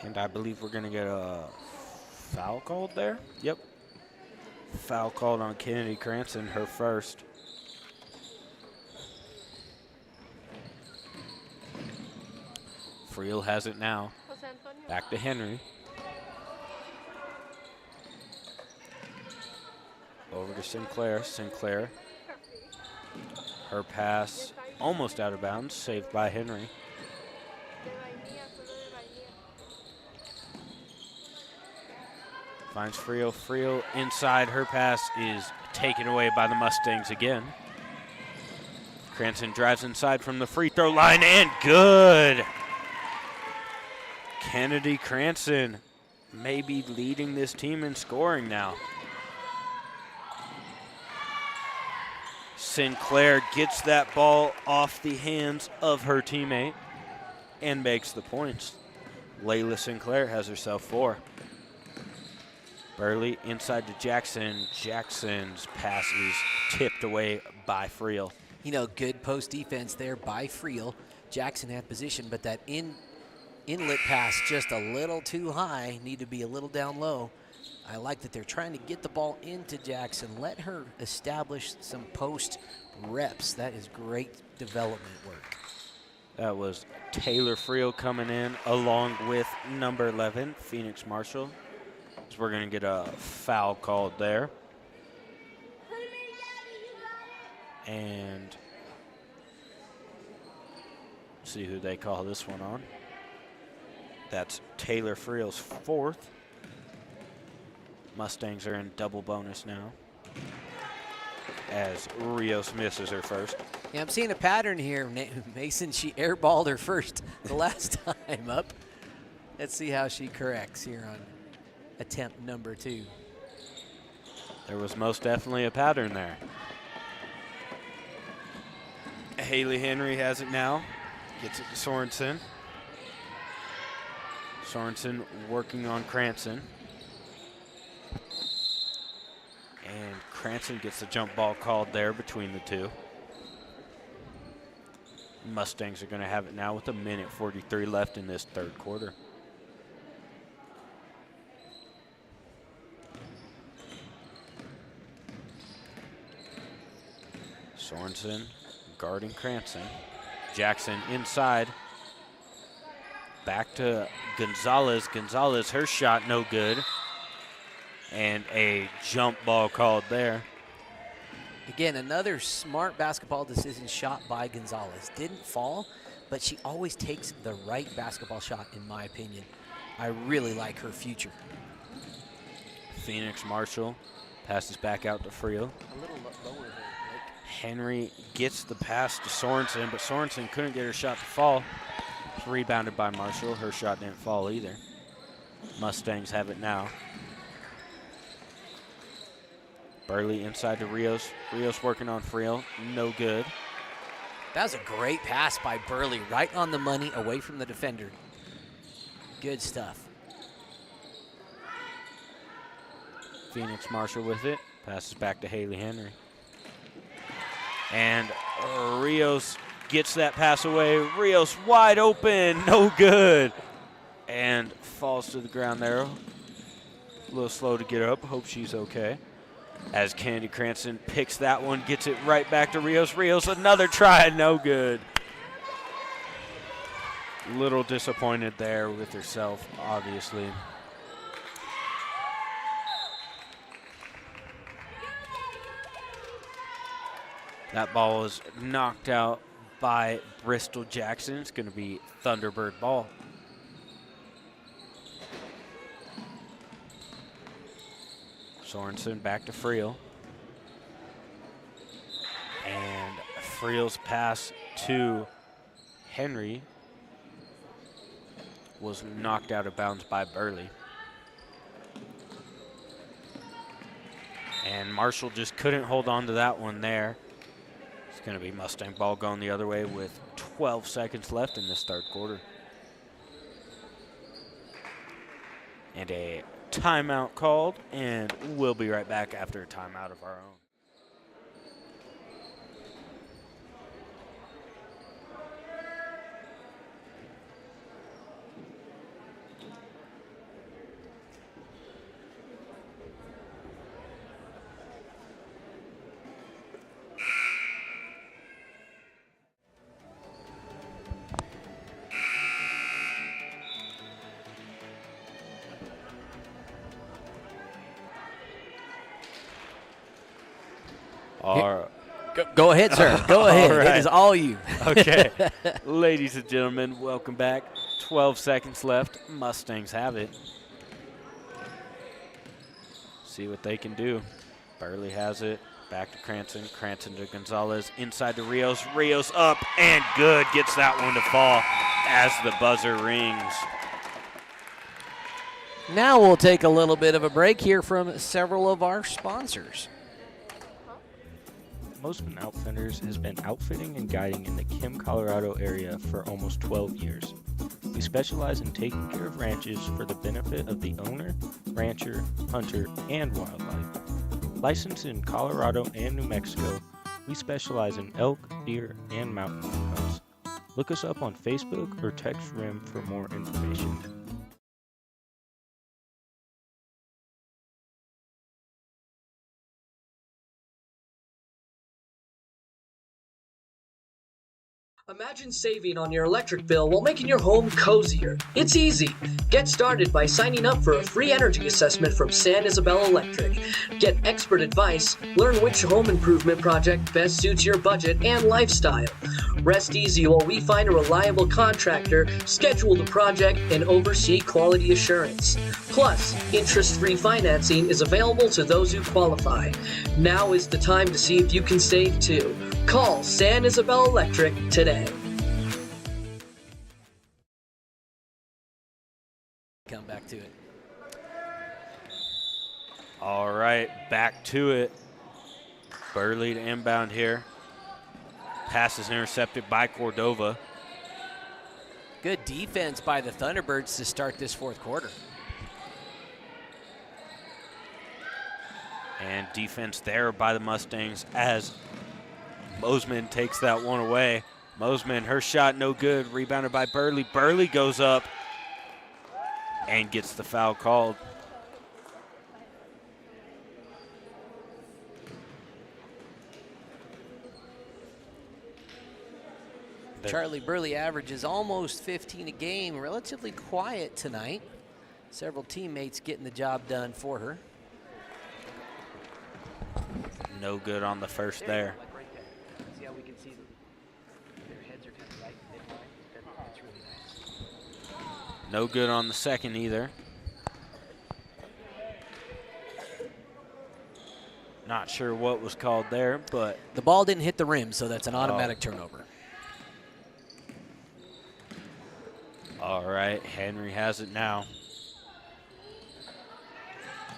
And I believe we're going to get a foul called there. Yep. Foul called on Kennedy Cranston, her first. Friel has it now. Back to Henry. Over to Sinclair. Sinclair. Her pass almost out of bounds, saved by Henry. Finds Friel. Friel inside. Her pass is taken away by the Mustangs again. Cranston drives inside from the free throw line and good. Kennedy Cranston may be leading this team in scoring now. Sinclair gets that ball off the hands of her teammate and makes the points. Layla Sinclair has herself 4. Burley inside to Jackson. Jackson's pass is tipped away by Friel. You know, good post defense there by Friel. Jackson had position, but that inlet pass just a little too high. Need to be a little down low. I like that they're trying to get the ball into Jackson. Let her establish some post reps. That is great development work. That was Taylor Friel coming in along with number 11, Phoenix Marshall. So we're going to get a foul called there. And see who they call this one on. That's Taylor Friel's 4th. Mustangs are in double bonus now as Rios misses her first. Yeah, I'm seeing a pattern here. Mason, she airballed her first the last time up. Let's see how she corrects here on attempt number 2. There was most definitely a pattern there. Haley Henry has it now. Gets it to Sorensen. Sorensen working on Cranston. And Cranston gets the jump ball called there between the two. Mustangs are going to have it now with 1:43 left in this third quarter. Sorensen guarding Cranston. Jackson inside. Back to Gonzalez. Gonzalez, her shot no good. And a jump ball called there. Again, another smart basketball decision shot by Gonzalez. Didn't fall, but she always takes the right basketball shot, in my opinion. I really like her future. Phoenix Marshall passes back out to Friel. A little lower there. Henry gets the pass to Sorensen, but Sorensen couldn't get her shot to fall. Rebounded by Marshall. Her shot didn't fall either. Mustangs have it now. Burley inside to Rios. Rios working on Friel. No good. That was a great pass by Burley. Right on the money, away from the defender. Good stuff. Phoenix Marshall with it. Passes back to Haley Henry. And Rios gets that pass away. Rios wide open. No good. And falls to the ground there. A little slow to get up. Hope she's okay. As Kennedy Cranston picks that one, gets it right back to Rios. Rios, another try, no good. Little disappointed there with herself, obviously. That ball was knocked out by Bristol Jackson. It's going to be Thunderbird ball. Sorensen back to Friel. And Friel's pass to Henry was knocked out of bounds by Burley. And Marshall just couldn't hold on to that one there. It's going to be Mustang ball going the other way with 12 seconds left in this third quarter. And a timeout called, and we'll be right back after a timeout of our own. Go ahead, sir. Go ahead. All right. It is all you. Okay. Ladies and gentlemen, welcome back. 12 seconds left. Mustangs have it. See what they can do. Burley has it. Back to Cranston. Cranston to Gonzalez. Inside to Rios. Rios up and good. Gets that one to fall as the buzzer rings. Now we'll take a little bit of a break here from several of our sponsors. Mosman Outfitters has been outfitting and guiding in the Kim, Colorado area for almost 12 years. We specialize in taking care of ranches for the benefit of the owner, rancher, hunter, and wildlife. Licensed in Colorado and New Mexico, we specialize in elk, deer, and mountain goat hunts. Look us up on Facebook or text RIM for more information. Imagine saving on your electric bill while making your home cozier. It's easy. Get started by signing up for a free energy assessment from San Isabel Electric. Get expert advice, learn which home improvement project best suits your budget and lifestyle. Rest easy while we find a reliable contractor, schedule the project, and oversee quality assurance. Plus, interest-free financing is available to those who qualify. Now is the time to see if you can save too. Call San Isabel Electric today. Come back to it. All right, back to it. Burley to inbound here. Pass is intercepted by Cordova. Good defense by the Thunderbirds to start this fourth quarter. And defense there by the Mustangs as Mosman takes that one away. Mosman, her shot no good. Rebounded by Burley. Burley goes up and gets the foul called. Charlie Burley averages almost 15 a game. Relatively quiet tonight. Several teammates getting the job done for her. No good on the first there. See how we can see their heads are kind of right in midline. That's really nice. No good on the second either. Not sure what was called there, but the ball didn't hit the rim, so that's an automatic turnover. All right, Henry has it now.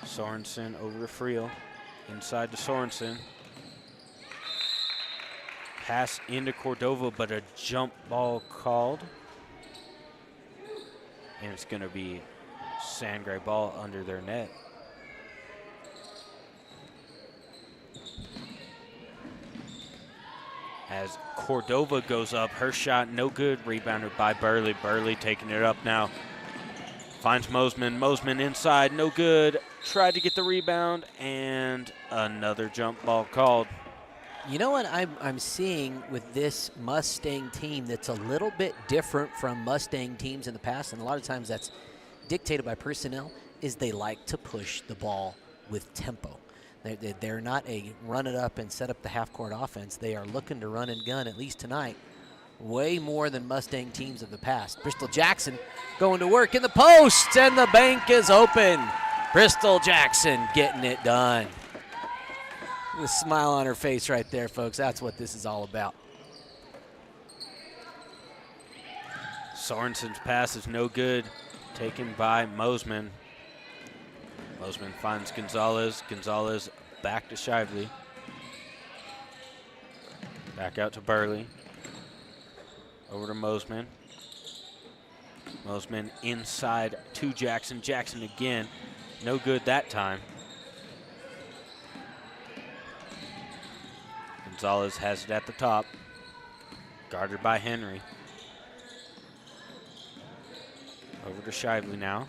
Sorensen over to Friel. Inside to Sorensen. Pass into Cordova, but a jump ball called. And it's going to be Sangre ball under their net. As Cordova goes up, her shot no good, rebounded by Burley. Burley taking it up now. Finds Mosman. Mosman inside, no good. Tried to get the rebound, and another jump ball called. You know what I'm seeing with this Mustang team that's a little bit different from Mustang teams in the past, and a lot of times that's dictated by personnel, is they like to push the ball with tempo. They're not a run it up and set up the half-court offense. They are looking to run and gun, at least tonight, way more than Mustang teams of the past. Bristol Jackson going to work in the post, and the bank is open. Bristol Jackson getting it done. With a smile on her face right there, folks. That's what this is all about. Sorensen's pass is no good. Taken by Mosman. Mosman finds Gonzalez. Gonzalez back to Shively. Back out to Burley. Over to Mosman. Mosman inside to Jackson. Jackson again. No good that time. Gonzalez has it at the top. Guarded by Henry. Over to Shively now.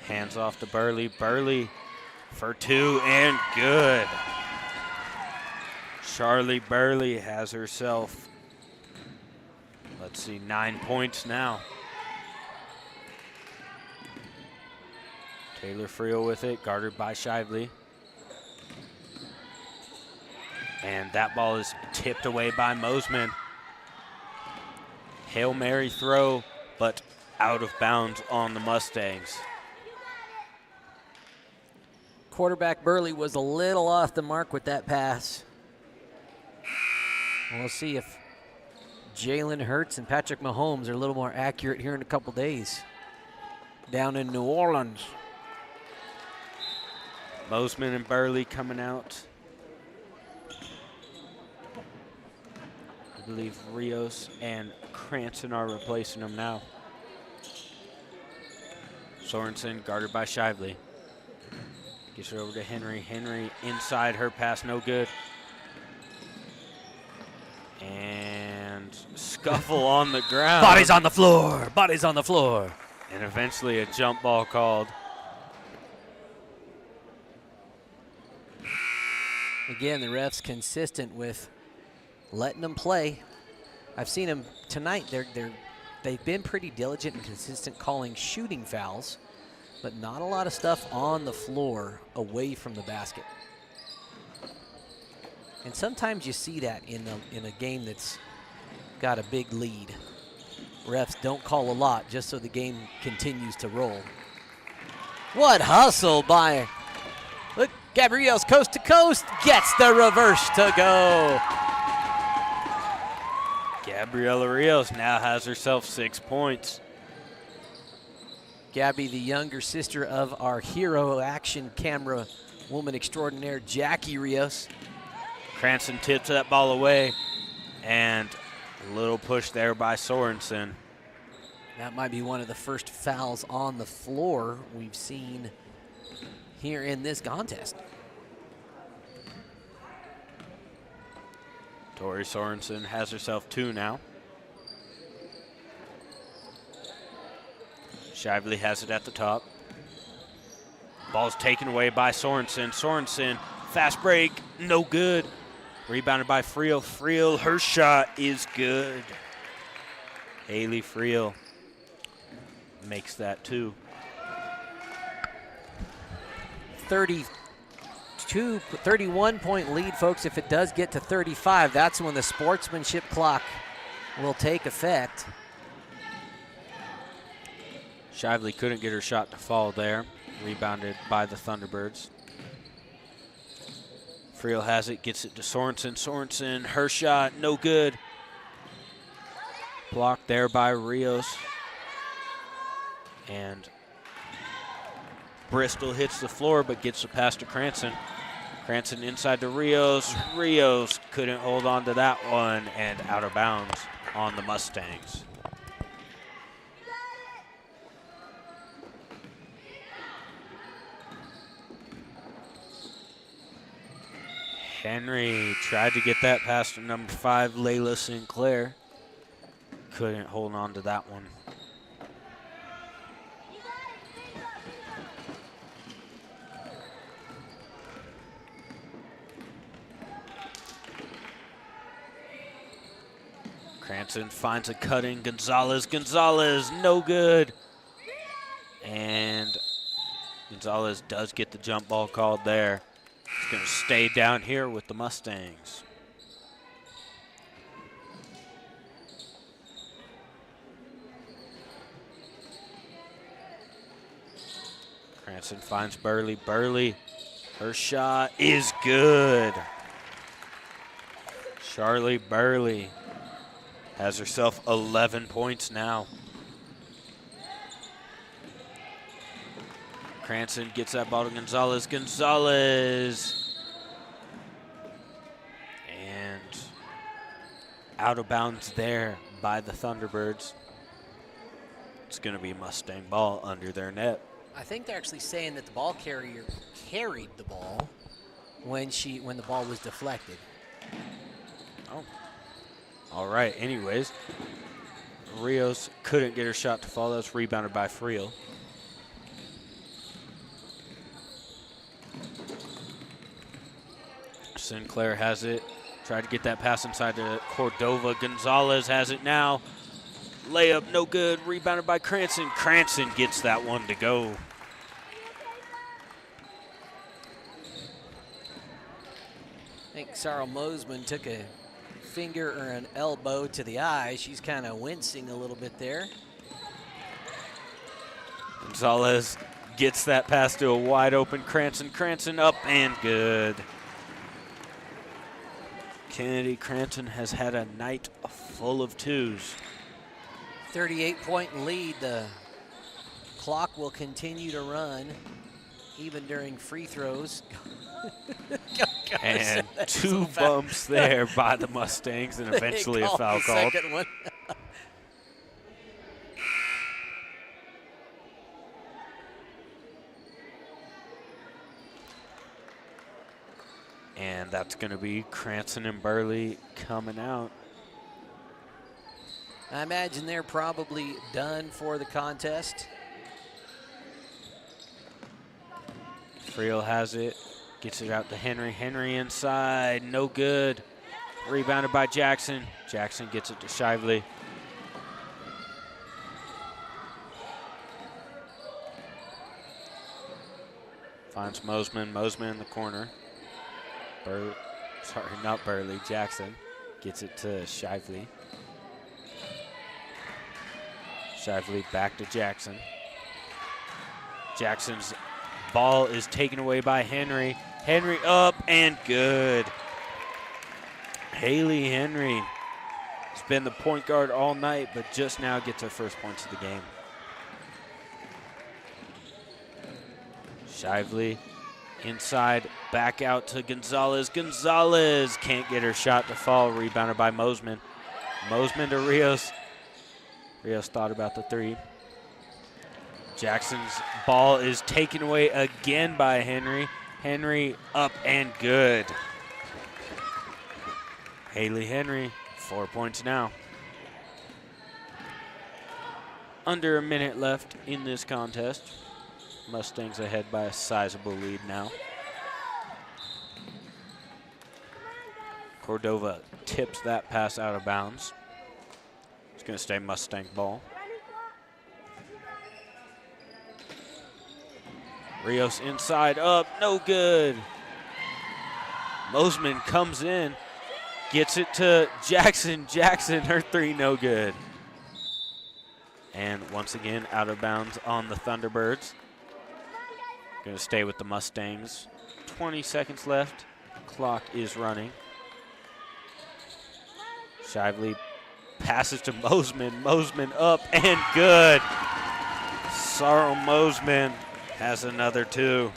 Hands off to Burley. Burley for two and good. Charlie Burley has herself, let's see, 9 points now. Taylor Friel with it, guarded by Shively. And that ball is tipped away by Mosman. Hail Mary throw, but out of bounds on the Mustangs. Quarterback Burley was a little off the mark with that pass. We'll see if Jalen Hurts and Patrick Mahomes are a little more accurate here in a couple days down in New Orleans. Mosman and Burley coming out. I believe Rios and Cranston are replacing them now. Sorensen guarded by Shively. Gets it over to Henry. Henry inside, her pass no good. And scuffle on the ground. Bodies on the floor. Bodies on the floor. And eventually a jump ball called. Again, the refs consistent with letting them play. I've seen them tonight. They've been pretty diligent and consistent calling shooting fouls, but not a lot of stuff on the floor away from the basket. And sometimes you see that in a game that's got a big lead. Refs don't call a lot just so the game continues to roll. What hustle by, look, Gabriel's coast to coast, gets the reverse to go. Gabriela Rios now has herself 6 points. Gabby, the younger sister of our hero action camera woman extraordinaire, Jackie Rios. Cranston tips that ball away, and a little push there by Sorensen. That might be one of the first fouls on the floor we've seen here in this contest. Tori Sorensen has herself 2 now. Shively has it at the top. Ball's taken away by Sorensen. Sorensen, fast break, no good. Rebounded by Friel. Friel, her shot is good. Haley Friel makes that 2. 31-point lead, folks. If it does get to 35, that's when the sportsmanship clock will take effect. Shively couldn't get her shot to fall there. Rebounded by the Thunderbirds. Friel has it, gets it to Sorensen. Sorensen, her shot, no good. Blocked there by Rios. And Bristol hits the floor but gets the pass to Cranston. Cranston inside to Rios. Rios couldn't hold on to that one and out of bounds on the Mustangs. Henry tried to get that pass to number 5, Layla Sinclair. Couldn't hold on to that one. Cranston finds a cutting. Gonzalez, no good. And Gonzalez does get the jump ball called there. He's going to stay down here with the Mustangs. Cranston finds Burley. Burley, her shot is good. Charlie Burley has herself 11 points now. Cranston gets that ball to Gonzalez. Gonzalez. And out of bounds there by the Thunderbirds. It's going to be Mustang ball under their net. I think they're actually saying that the ball carrier carried the ball when the ball was deflected. Oh. All right, anyways. Rios couldn't get her shot to fall. That was rebounded by Friel. Sinclair has it. Tried to get that pass inside to Cordova. Gonzalez has it now. Layup, no good. Rebounded by Cranston. Cranston gets that one to go. I think Sarah Mosman took a finger or an elbow to the eye. She's kind of wincing a little bit there. Gonzalez gets that pass to a wide open Cranston. Cranston up and good. Kennedy Cranston has had a night full of twos. 38-point lead. The clock will continue to run even during free throws. And two bumps there by the Mustangs and eventually a foul called. Second one. And that's going to be Cranston and Burley coming out. I imagine they're probably done for the contest. Friel has it, gets it out to Henry. Henry inside, no good. Rebounded by Jackson. Jackson gets it to Shively. Finds Mosman. Mosman in the corner. Sorry, not Burley. Jackson gets it to Shively. Shively back to Jackson. Jackson's ball is taken away by Henry. Henry up and good. Haley Henry has been the point guard all night, but just now gets her first points of the game. Shively inside, back out to Gonzalez. Gonzalez can't get her shot to fall. Rebounded by Mosman. Mosman to Rios. Rios thought about the three. Jackson's ball is taken away again by Henry. Henry up and good. Haley Henry, 4 points now. Under a minute left in this contest. Mustangs ahead by a sizable lead now. Cordova tips that pass out of bounds. It's going to stay Mustang ball. Rios inside, up, no good. Mosman comes in, gets it to Jackson. Jackson, her three, no good. And once again, out of bounds on the Thunderbirds. Going to stay with the Mustangs. 20 seconds left. Clock is running. Shively passes to Mosman. Mosman up and good. Sorrel Mosman has another two.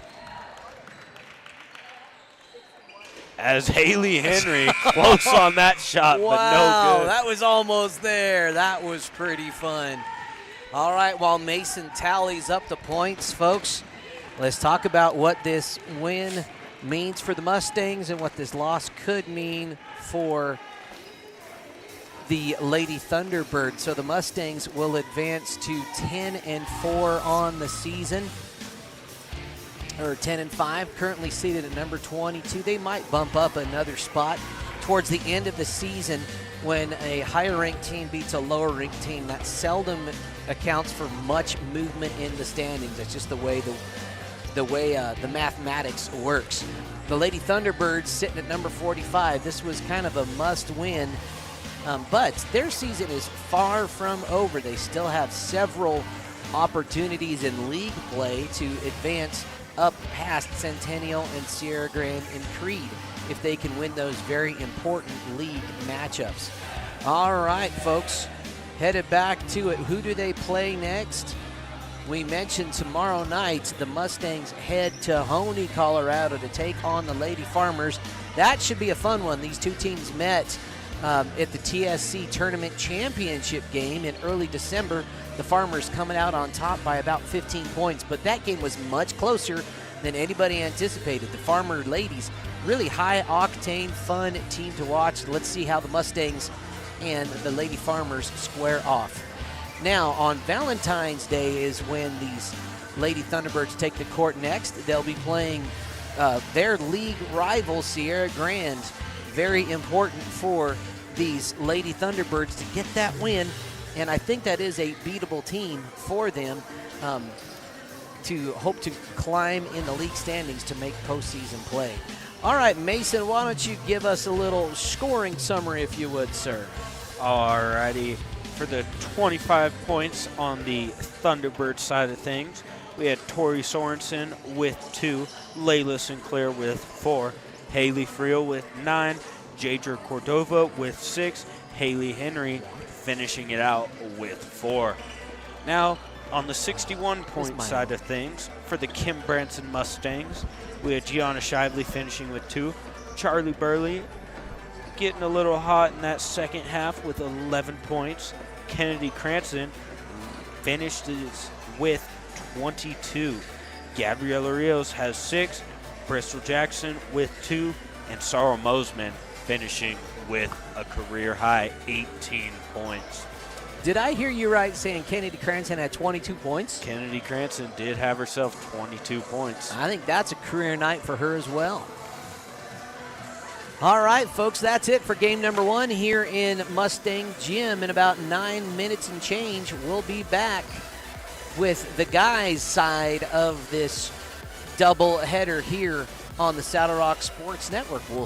As Haley Henry close on that shot, wow, but no good. That was almost there. That was pretty fun. All right, while Mason tallies up the points, folks, let's talk about what this win means for the Mustangs and what this loss could mean for the Lady Thunderbirds. So the Mustangs will advance to 10-4 on the season, or 10-5, currently seated at number 22. They might bump up another spot towards the end of the season when a higher-ranked team beats a lower-ranked team. That seldom accounts for much movement in the standings. That's just the way the mathematics works. The Lady Thunderbirds sitting at number 45. This was kind of a must-win, but their season is far from over. They still have several opportunities in league play to advance up past Centennial and Sierra Grande and Creed if they can win those very important league matchups. All right, folks, headed back to it. Who do they play next? We mentioned tomorrow night the Mustangs head to Honey, Colorado to take on the Lady Farmers. That should be a fun one. These two teams met at the TSC Tournament Championship game in early December. The Farmers coming out on top by about 15 points, but that game was much closer than anybody anticipated. The Farmer ladies, really high-octane, fun team to watch. Let's see how the Mustangs and the Lady Farmers square off. Now, on Valentine's Day is when these Lady Thunderbirds take the court next. They'll be playing their league rival, Sierra Grande. Very important for these Lady Thunderbirds to get that win, and I think that is a beatable team for them to hope to climb in the league standings to make postseason play. All right, Mason, why don't you give us a little scoring summary, if you would, sir? Alrighty, for the 25 points on the Thunderbird side of things, we had Tori Sorensen with 2, Layla Sinclair with 4, Haley Friel with 9, Jadra Cordova with 6, Haley Henry finishing it out with 4. Now, on the 61-point side of things, for the Kim Branson Mustangs, we had Gianna Shively finishing with 2, Charlie Burley getting a little hot in that second half with 11 points. Kennedy Cranston finished with 22. Gabriella Rios has 6, Bristol Jackson with 2, and Sarah Mosman finishing with a career-high 18 points. Did I hear you right saying Kennedy Cranston had 22 points? Kennedy Cranston did have herself 22 points. I think that's a career night for her as well. All right, folks, that's it for game number 1 here in Mustang Gym. In about 9 minutes and change, we'll be back with the guys' side of this double header here on the Saddle Rock Sports Network. We'll